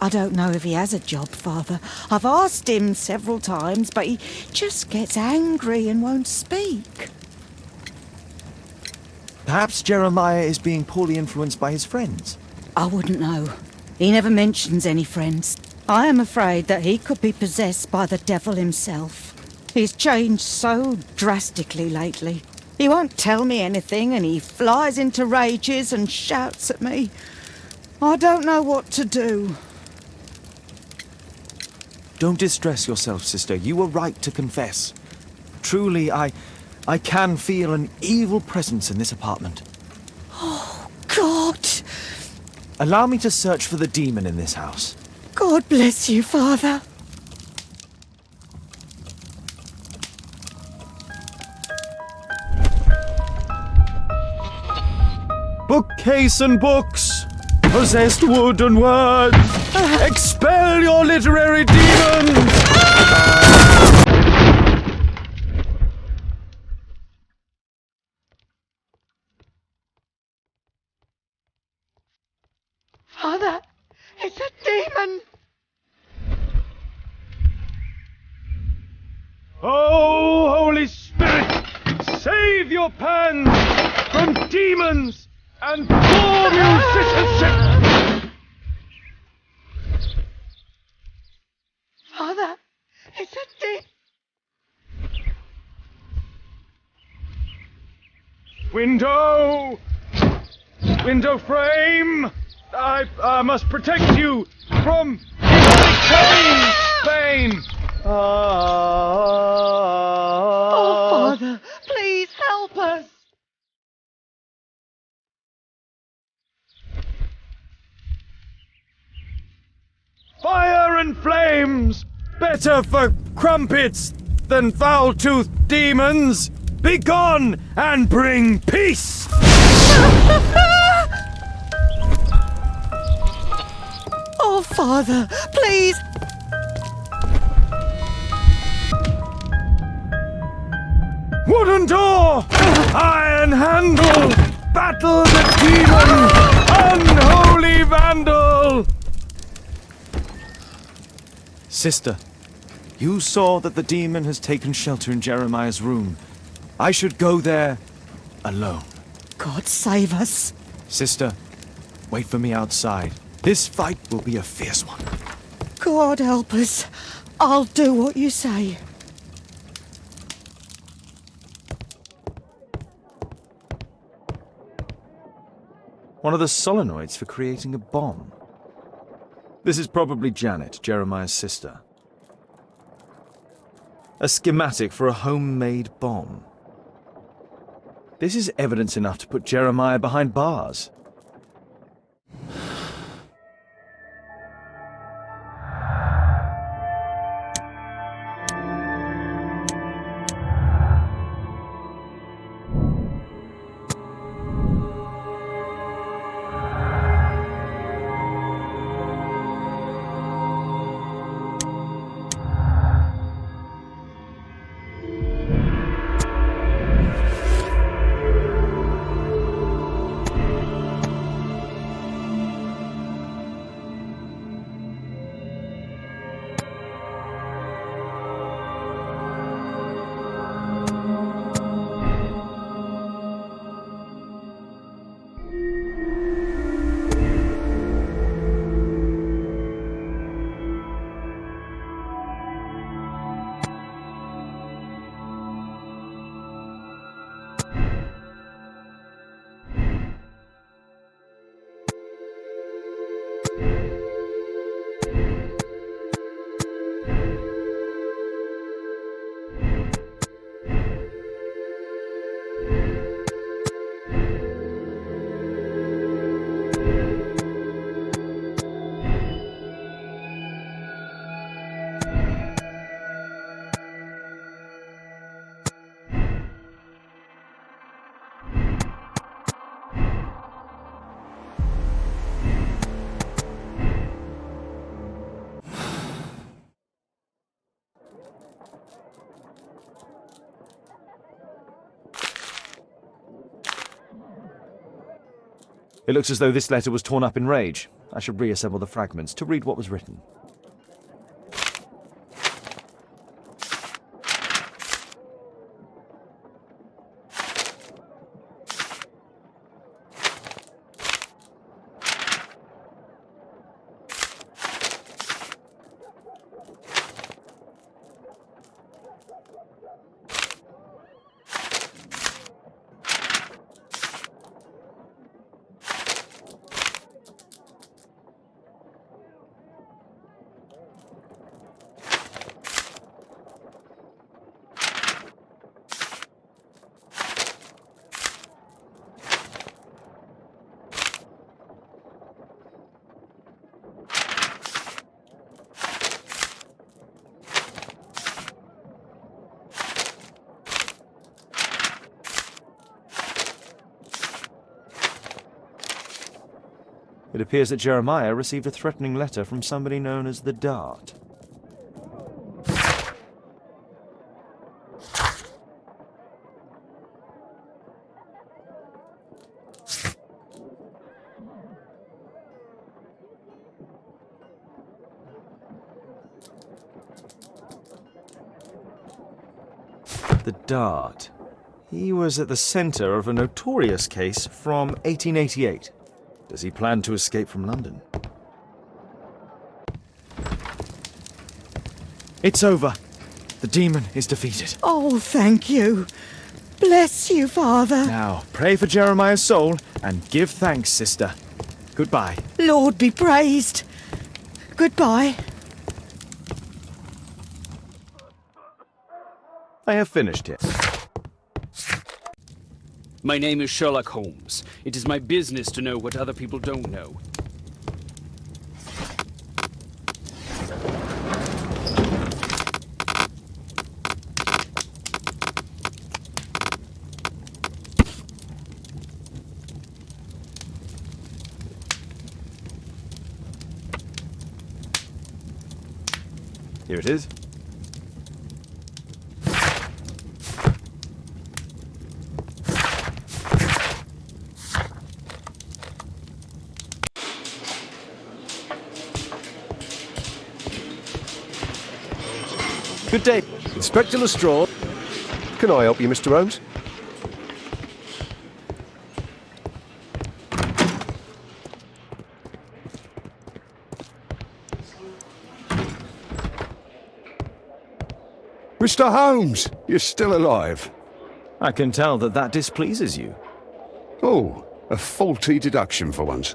Speaker 3: I don't know if he has a job, Father. I've asked him several times, but he just gets angry and won't speak.
Speaker 2: Perhaps Jeremiah is being poorly influenced by his friends.
Speaker 3: I wouldn't know. He never mentions any friends. I am afraid that he could be possessed by the devil himself. He's changed so drastically lately. He won't tell me anything and he flies into rages and shouts at me. I don't know what to do.
Speaker 2: Don't distress yourself, sister. You were right to confess. Truly, I can feel an evil presence in this apartment.
Speaker 3: Oh, God!
Speaker 2: Allow me to search for the demon in this house.
Speaker 3: God bless you, Father.
Speaker 2: Bookcase and books, possessed wood and words, expel your literary demons!
Speaker 3: Father, it's a demon!
Speaker 2: Oh, Holy Spirit, save your pans from demons and poor musicianship!
Speaker 3: Father, it's a demon!
Speaker 2: Window! Window frame! I must protect you from pain!
Speaker 3: Oh, Father, please help us!
Speaker 2: Fire and flames! Better for crumpets than foul-toothed demons! Begone and bring peace!
Speaker 3: Oh, Father, please!
Speaker 2: Wooden door! Iron handle! Battle the demon! Unholy vandal! Sister, you saw that the demon has taken shelter in Jeremiah's room. I should go there alone.
Speaker 3: God save us.
Speaker 2: Sister, wait for me outside. This fight will be a fierce one.
Speaker 3: God help us. I'll do what you say.
Speaker 2: One of the solenoids for creating a bomb. This is probably Janet, Jeremiah's sister. A schematic for a homemade bomb. This is evidence enough to put Jeremiah behind bars. It looks as though this letter was torn up in rage. I should reassemble the fragments to read what was written. It appears that Jeremiah received a threatening letter from somebody known as the Dart. The Dart. He was at the center of a notorious case from 1888. Does he plan to escape from London? It's over. The demon is defeated.
Speaker 3: Oh, thank you. Bless you, Father.
Speaker 2: Now, pray for Jeremiah's soul and give thanks, sister. Goodbye.
Speaker 3: Lord be praised. Goodbye.
Speaker 2: I have finished it.
Speaker 4: My name is Sherlock Holmes. It is my business to know what other people don't know.
Speaker 2: Here it is. Good day, Inspector Lestraw.
Speaker 9: Can I help you, Mr. Holmes? Mr. Holmes, you're still alive.
Speaker 2: I can tell that that displeases you.
Speaker 7: Oh, a faulty deduction for once.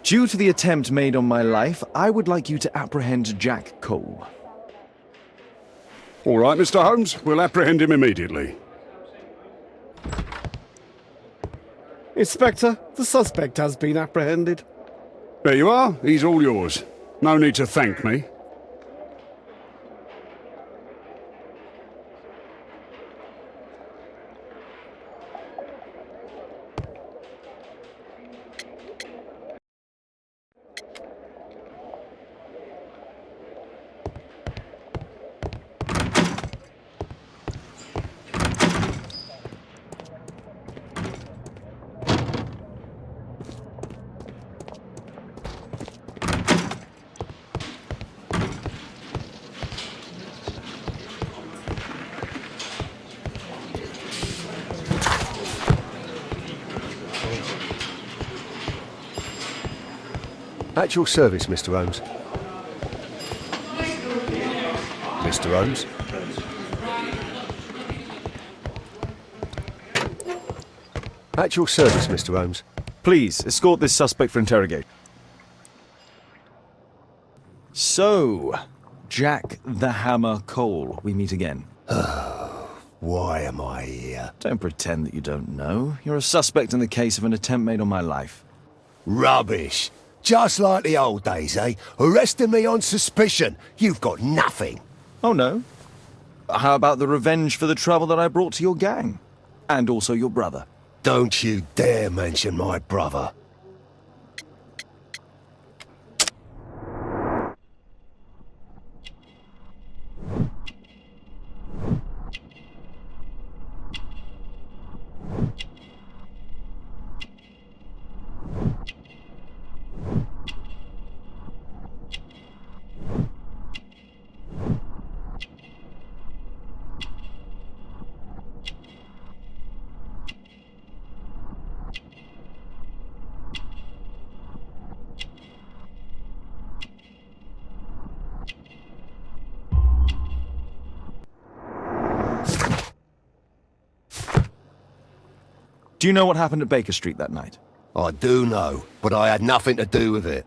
Speaker 2: Due to the attempt made on my life, I would like you to apprehend Jack Cole.
Speaker 7: All right, Mr. Holmes, we'll apprehend him immediately.
Speaker 13: Inspector, the suspect has been apprehended.
Speaker 7: There you are, he's all yours. No need to thank me.
Speaker 9: At your service, Mr. Holmes. Mr. Holmes? At your service, Mr. Holmes.
Speaker 2: Please, escort this suspect for interrogation. So, Jack the Hammer Cole, we meet again.
Speaker 10: Why am I here?
Speaker 2: Don't pretend that you don't know. You're a suspect in the case of an attempt made on my life.
Speaker 10: Rubbish. Just like the old days, eh? Arresting me on suspicion. You've got nothing.
Speaker 2: Oh, no? How about the revenge for the trouble that I brought to your gang? And also your brother.
Speaker 10: Don't you dare mention my brother.
Speaker 2: Do you know what happened at Baker Street that night?
Speaker 10: I do know, but I had nothing to do with it.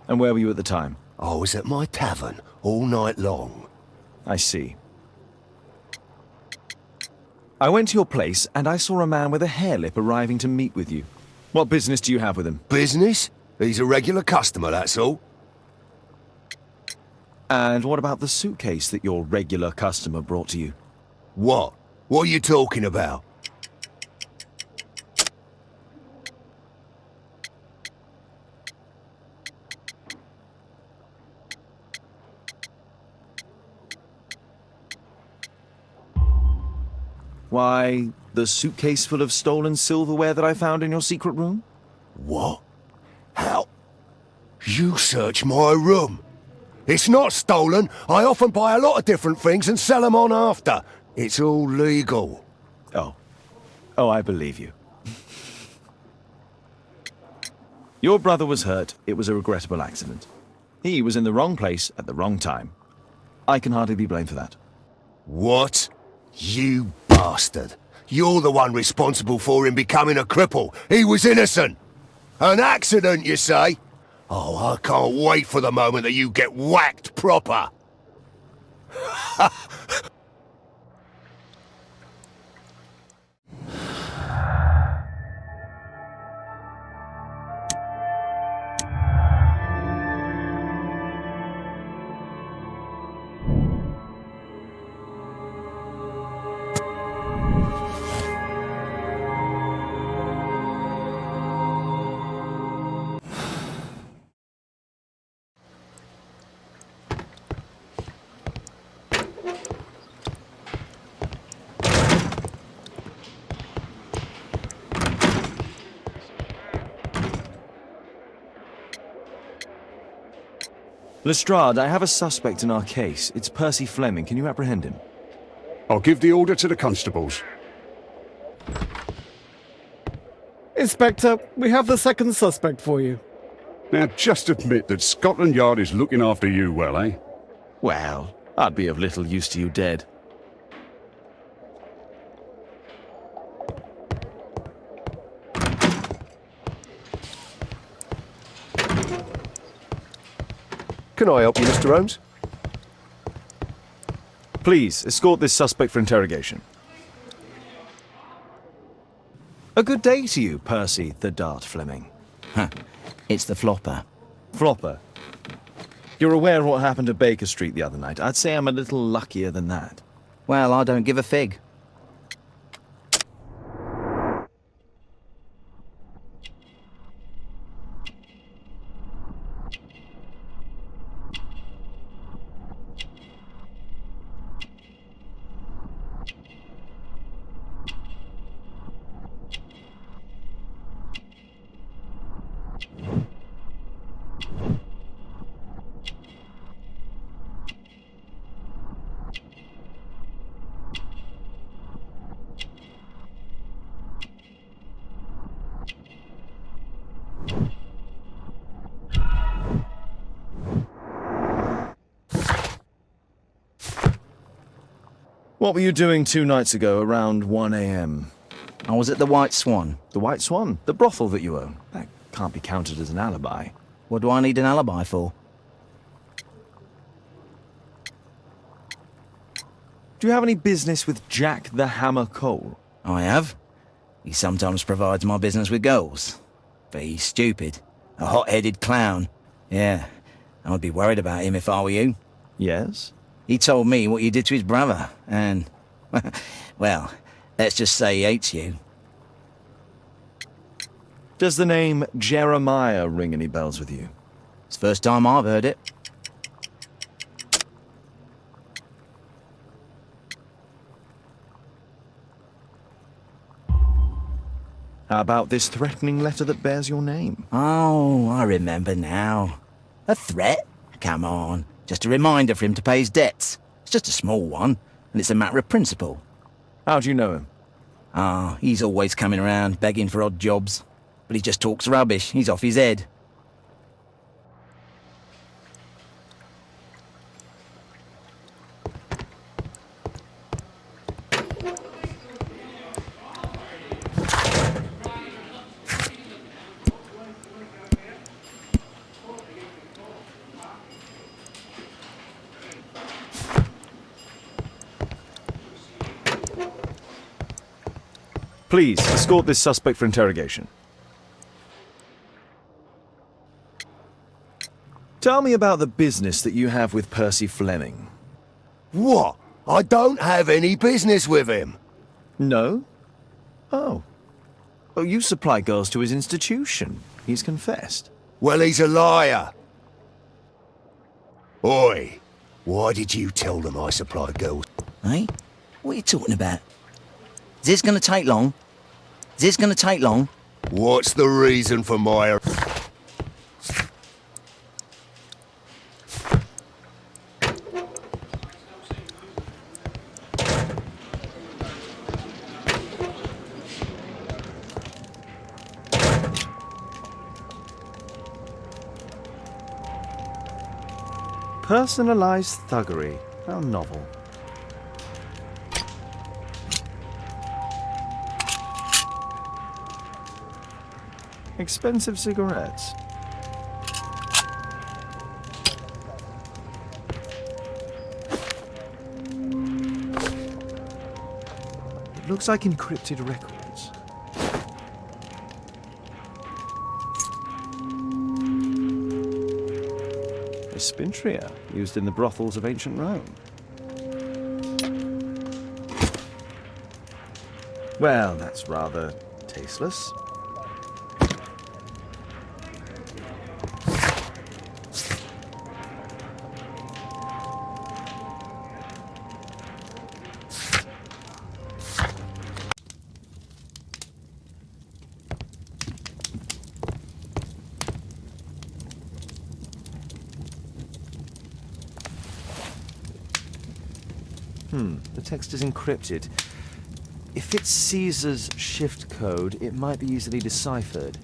Speaker 2: And where were you at the time?
Speaker 10: I was at my tavern all night long.
Speaker 2: I see. I went to your place and I saw a man with a hair lip arriving to meet with you. What business do you have with him?
Speaker 10: Business? He's a regular customer, that's all.
Speaker 2: And what about the suitcase that your regular customer brought to you?
Speaker 10: What? What are you talking about?
Speaker 2: Why, the suitcase full of stolen silverware that I found in your secret room?
Speaker 10: What? How? You searched my room. It's not stolen. I often buy a lot of different things and sell them on after. It's all legal.
Speaker 2: Oh, I believe you. Your brother was hurt. It was a regrettable accident. He was in the wrong place at the wrong time. I can hardly be blamed for that.
Speaker 10: What? You bastard. You're the one responsible for him becoming a cripple. He was innocent. An accident, you say? Oh, I can't wait for the moment that you get whacked proper.
Speaker 2: Lestrade, I have a suspect in our case. It's Percy Fleming. Can you apprehend him?
Speaker 13: I'll give the order to the constables. Inspector, we have the second suspect for you.
Speaker 14: Now, just admit that Scotland Yard is looking after you well, eh?
Speaker 2: Well, I'd be of little use to you dead.
Speaker 9: Can I help you, Mr. Holmes?
Speaker 2: Please, escort this suspect for interrogation. A good day to you, Percy the Dart Fleming.
Speaker 15: It's the flopper.
Speaker 2: Flopper? You're aware of what happened at Baker Street the other night. I'd say I'm a little luckier than that.
Speaker 15: Well, I don't give a fig.
Speaker 2: What were you doing 2 nights ago around 1 a.m.?
Speaker 15: I was at the White Swan.
Speaker 2: The White Swan? The brothel that you own? That can't be counted as an alibi.
Speaker 15: What do I need an alibi for?
Speaker 2: Do you have any business with Jack the Hammer Cole?
Speaker 15: I have. He sometimes provides my business with girls. But he's stupid. A hot-headed clown. Yeah, I'd be worried about him if I were you.
Speaker 2: Yes?
Speaker 15: He told me what you did to his brother, and... well, let's just say he hates you.
Speaker 2: Does the name Jeremiah ring any bells with you?
Speaker 15: It's the first time I've heard it.
Speaker 2: How about this threatening letter that bears your name?
Speaker 15: Oh, I remember now. A threat? Come on. Just a reminder for him to pay his debts. It's just a small one, and it's a matter of principle.
Speaker 2: How do you know him?
Speaker 15: Ah, he's always coming around, begging for odd jobs. But he just talks rubbish. He's off his head.
Speaker 2: Please, escort this suspect for interrogation. Tell me about the business that you have with Percy Fleming.
Speaker 10: What? I don't have any business with him.
Speaker 2: No? Oh. Oh, you supply girls to his institution. He's confessed.
Speaker 10: Well, he's a liar. Oi, why did you tell them I supply girls?
Speaker 15: Hey? What are you talking about? Is this gonna take long? Is this gonna take long?
Speaker 10: What's the reason for my...
Speaker 2: Personalized thuggery. How novel. Expensive cigarettes. It looks like encrypted records. A spintria used in the brothels of ancient Rome. Well, that's rather tasteless. The text is encrypted. If it's Caesar's shift code, it might be easily deciphered.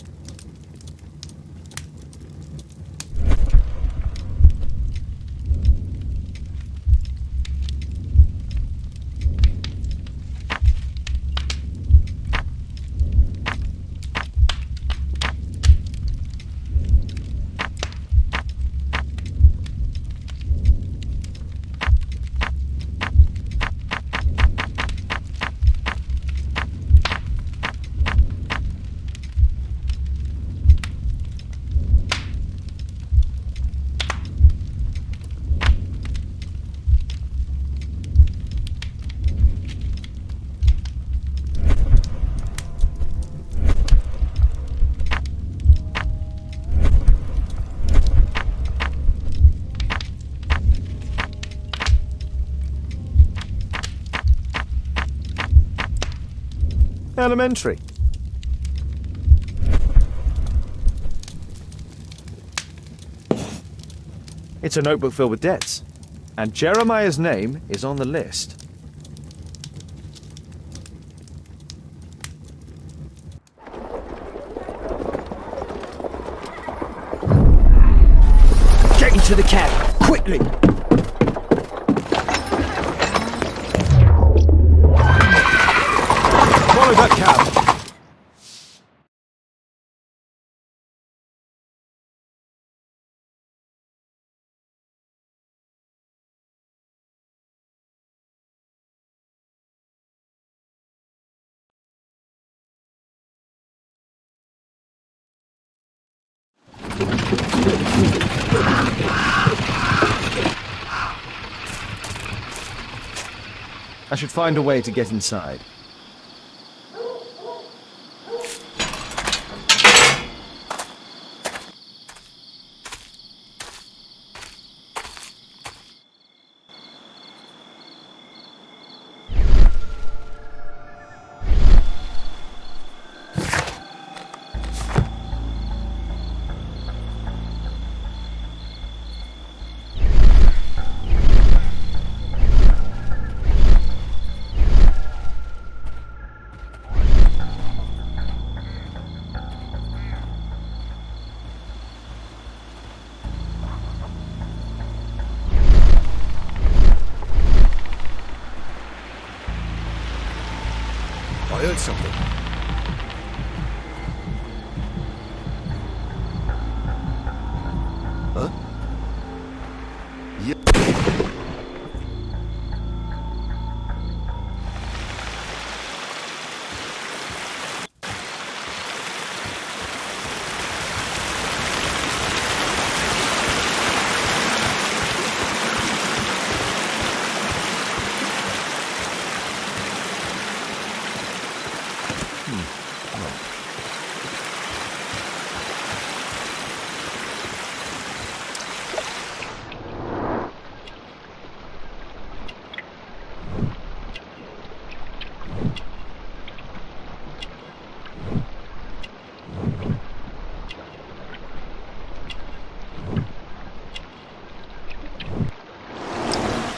Speaker 2: Elementary. It's a notebook filled with debts, and Jeremiah's name is on the list.
Speaker 6: Get into the cab, quickly!
Speaker 2: Follow that cab. I should find a way to get inside.
Speaker 10: I heard something. Huh? Yeah.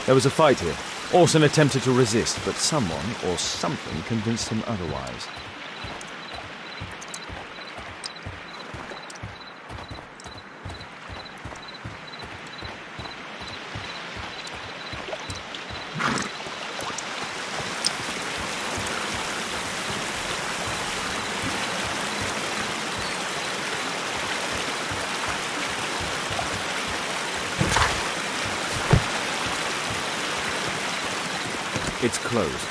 Speaker 2: There was a fight here. Orson attempted to resist, but someone or something convinced him otherwise. It's closed.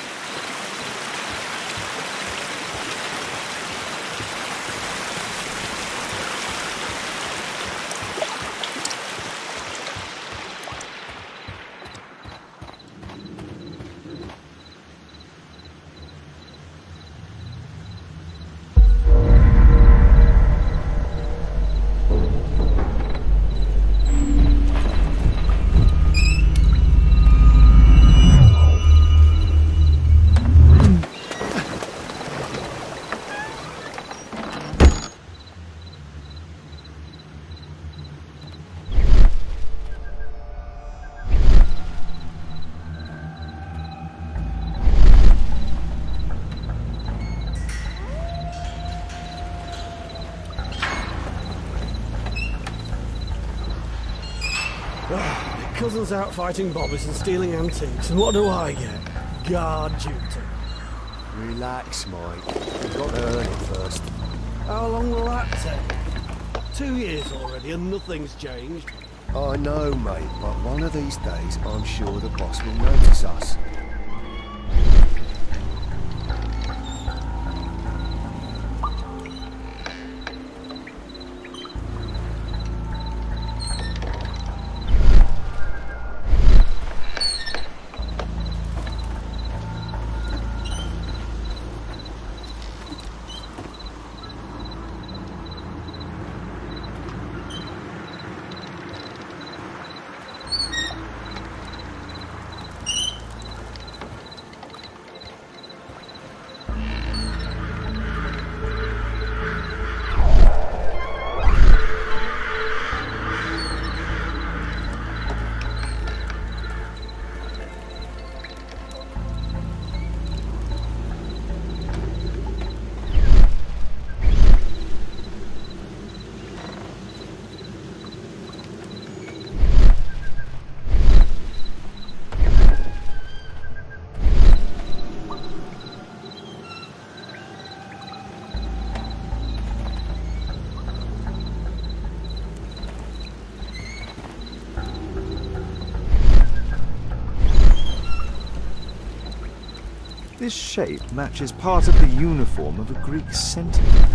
Speaker 13: Cousin's out fighting bobbies and stealing antiques, and what do I get? Guard duty.
Speaker 10: Relax, mate. You've got to earn it first.
Speaker 13: How long will that take? 2 years already and nothing's changed.
Speaker 10: I know, mate, but one of these days I'm sure the boss will notice us.
Speaker 2: This shape matches part of the uniform of a Greek centurion.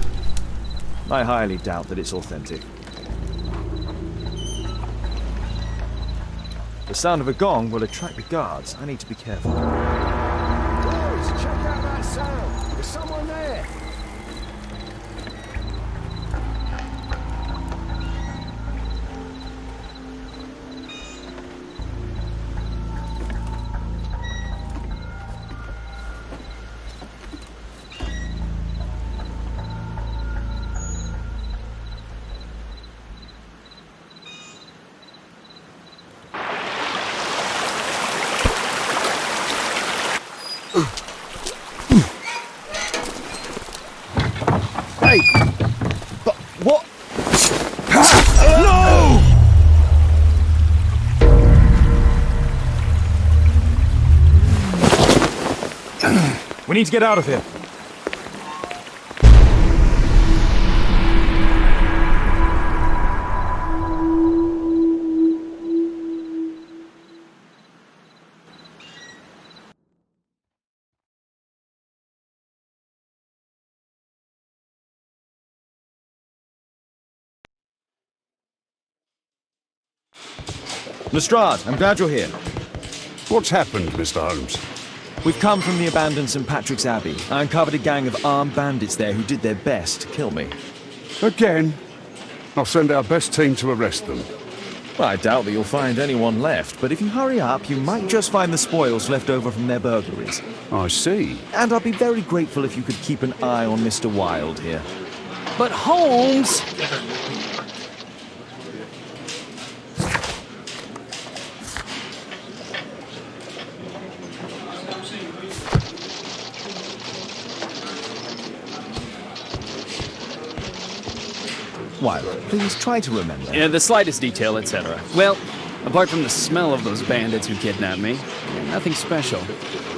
Speaker 2: I highly doubt that it's authentic. The sound of a gong will attract the guards. I need to be careful.
Speaker 10: Boys, check out that sound. There's someone there. Hey! But what? No!
Speaker 2: We need to get out of here. Lestrade, I'm glad you're here.
Speaker 14: What's happened, Mr. Holmes?
Speaker 2: We've come from the abandoned St. Patrick's Abbey. I uncovered a gang of armed bandits there who did their best to kill me.
Speaker 14: Again? I'll send our best team to arrest them.
Speaker 2: Well, I doubt that you'll find anyone left, but if you hurry up, you might just find the spoils left over from their burglaries.
Speaker 14: I see.
Speaker 2: And I'll be very grateful if you could keep an eye on Mr. Wilde here.
Speaker 4: But Holmes!
Speaker 2: Wilde, please try to remember.
Speaker 4: Yeah, the slightest detail, etc. Well, apart from the smell of those bandits who kidnapped me, nothing special.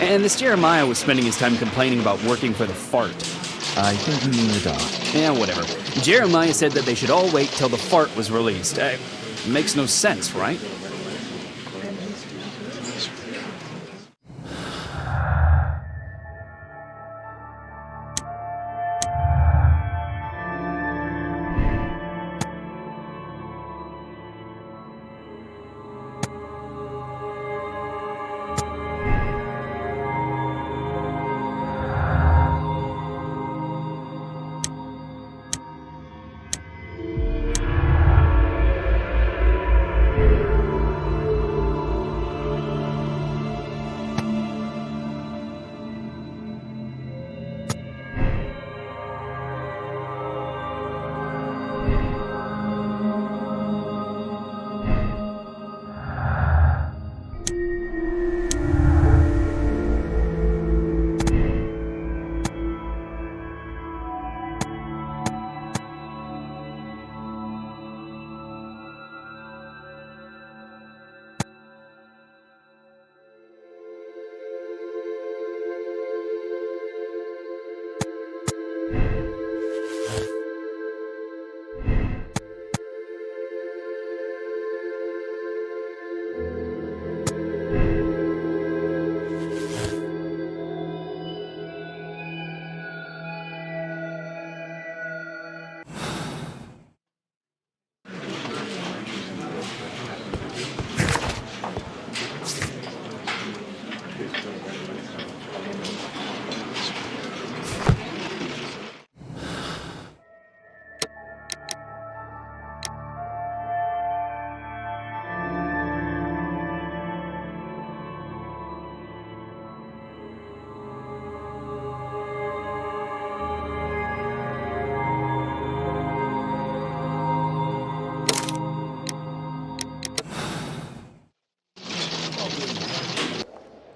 Speaker 4: And this Jeremiah was spending his time complaining about working for the fart.
Speaker 2: I think you mean the dart.
Speaker 4: Yeah, whatever. Jeremiah said that they should all wait till the fart was released. Makes no sense, right?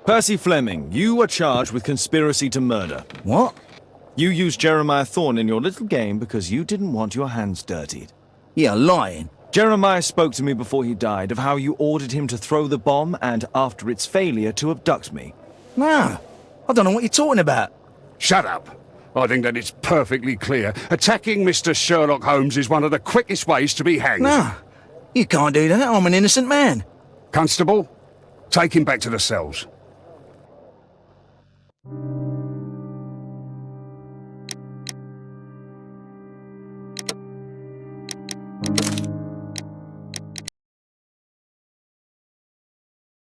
Speaker 2: Percy Fleming, you are charged with conspiracy to murder.
Speaker 15: What?
Speaker 2: You used Jeremiah Thorne in your little game because you didn't want your hands dirtied.
Speaker 15: You're lying.
Speaker 2: Jeremiah spoke to me before he died of how you ordered him to throw the bomb and, after its failure, to abduct me.
Speaker 15: No, I don't know what you're talking about.
Speaker 14: Shut up. I think that it's perfectly clear. Attacking Mr. Sherlock Holmes is one of the quickest ways to be hanged.
Speaker 15: No, you can't do that. I'm an innocent man.
Speaker 14: Constable, take him back to the cells.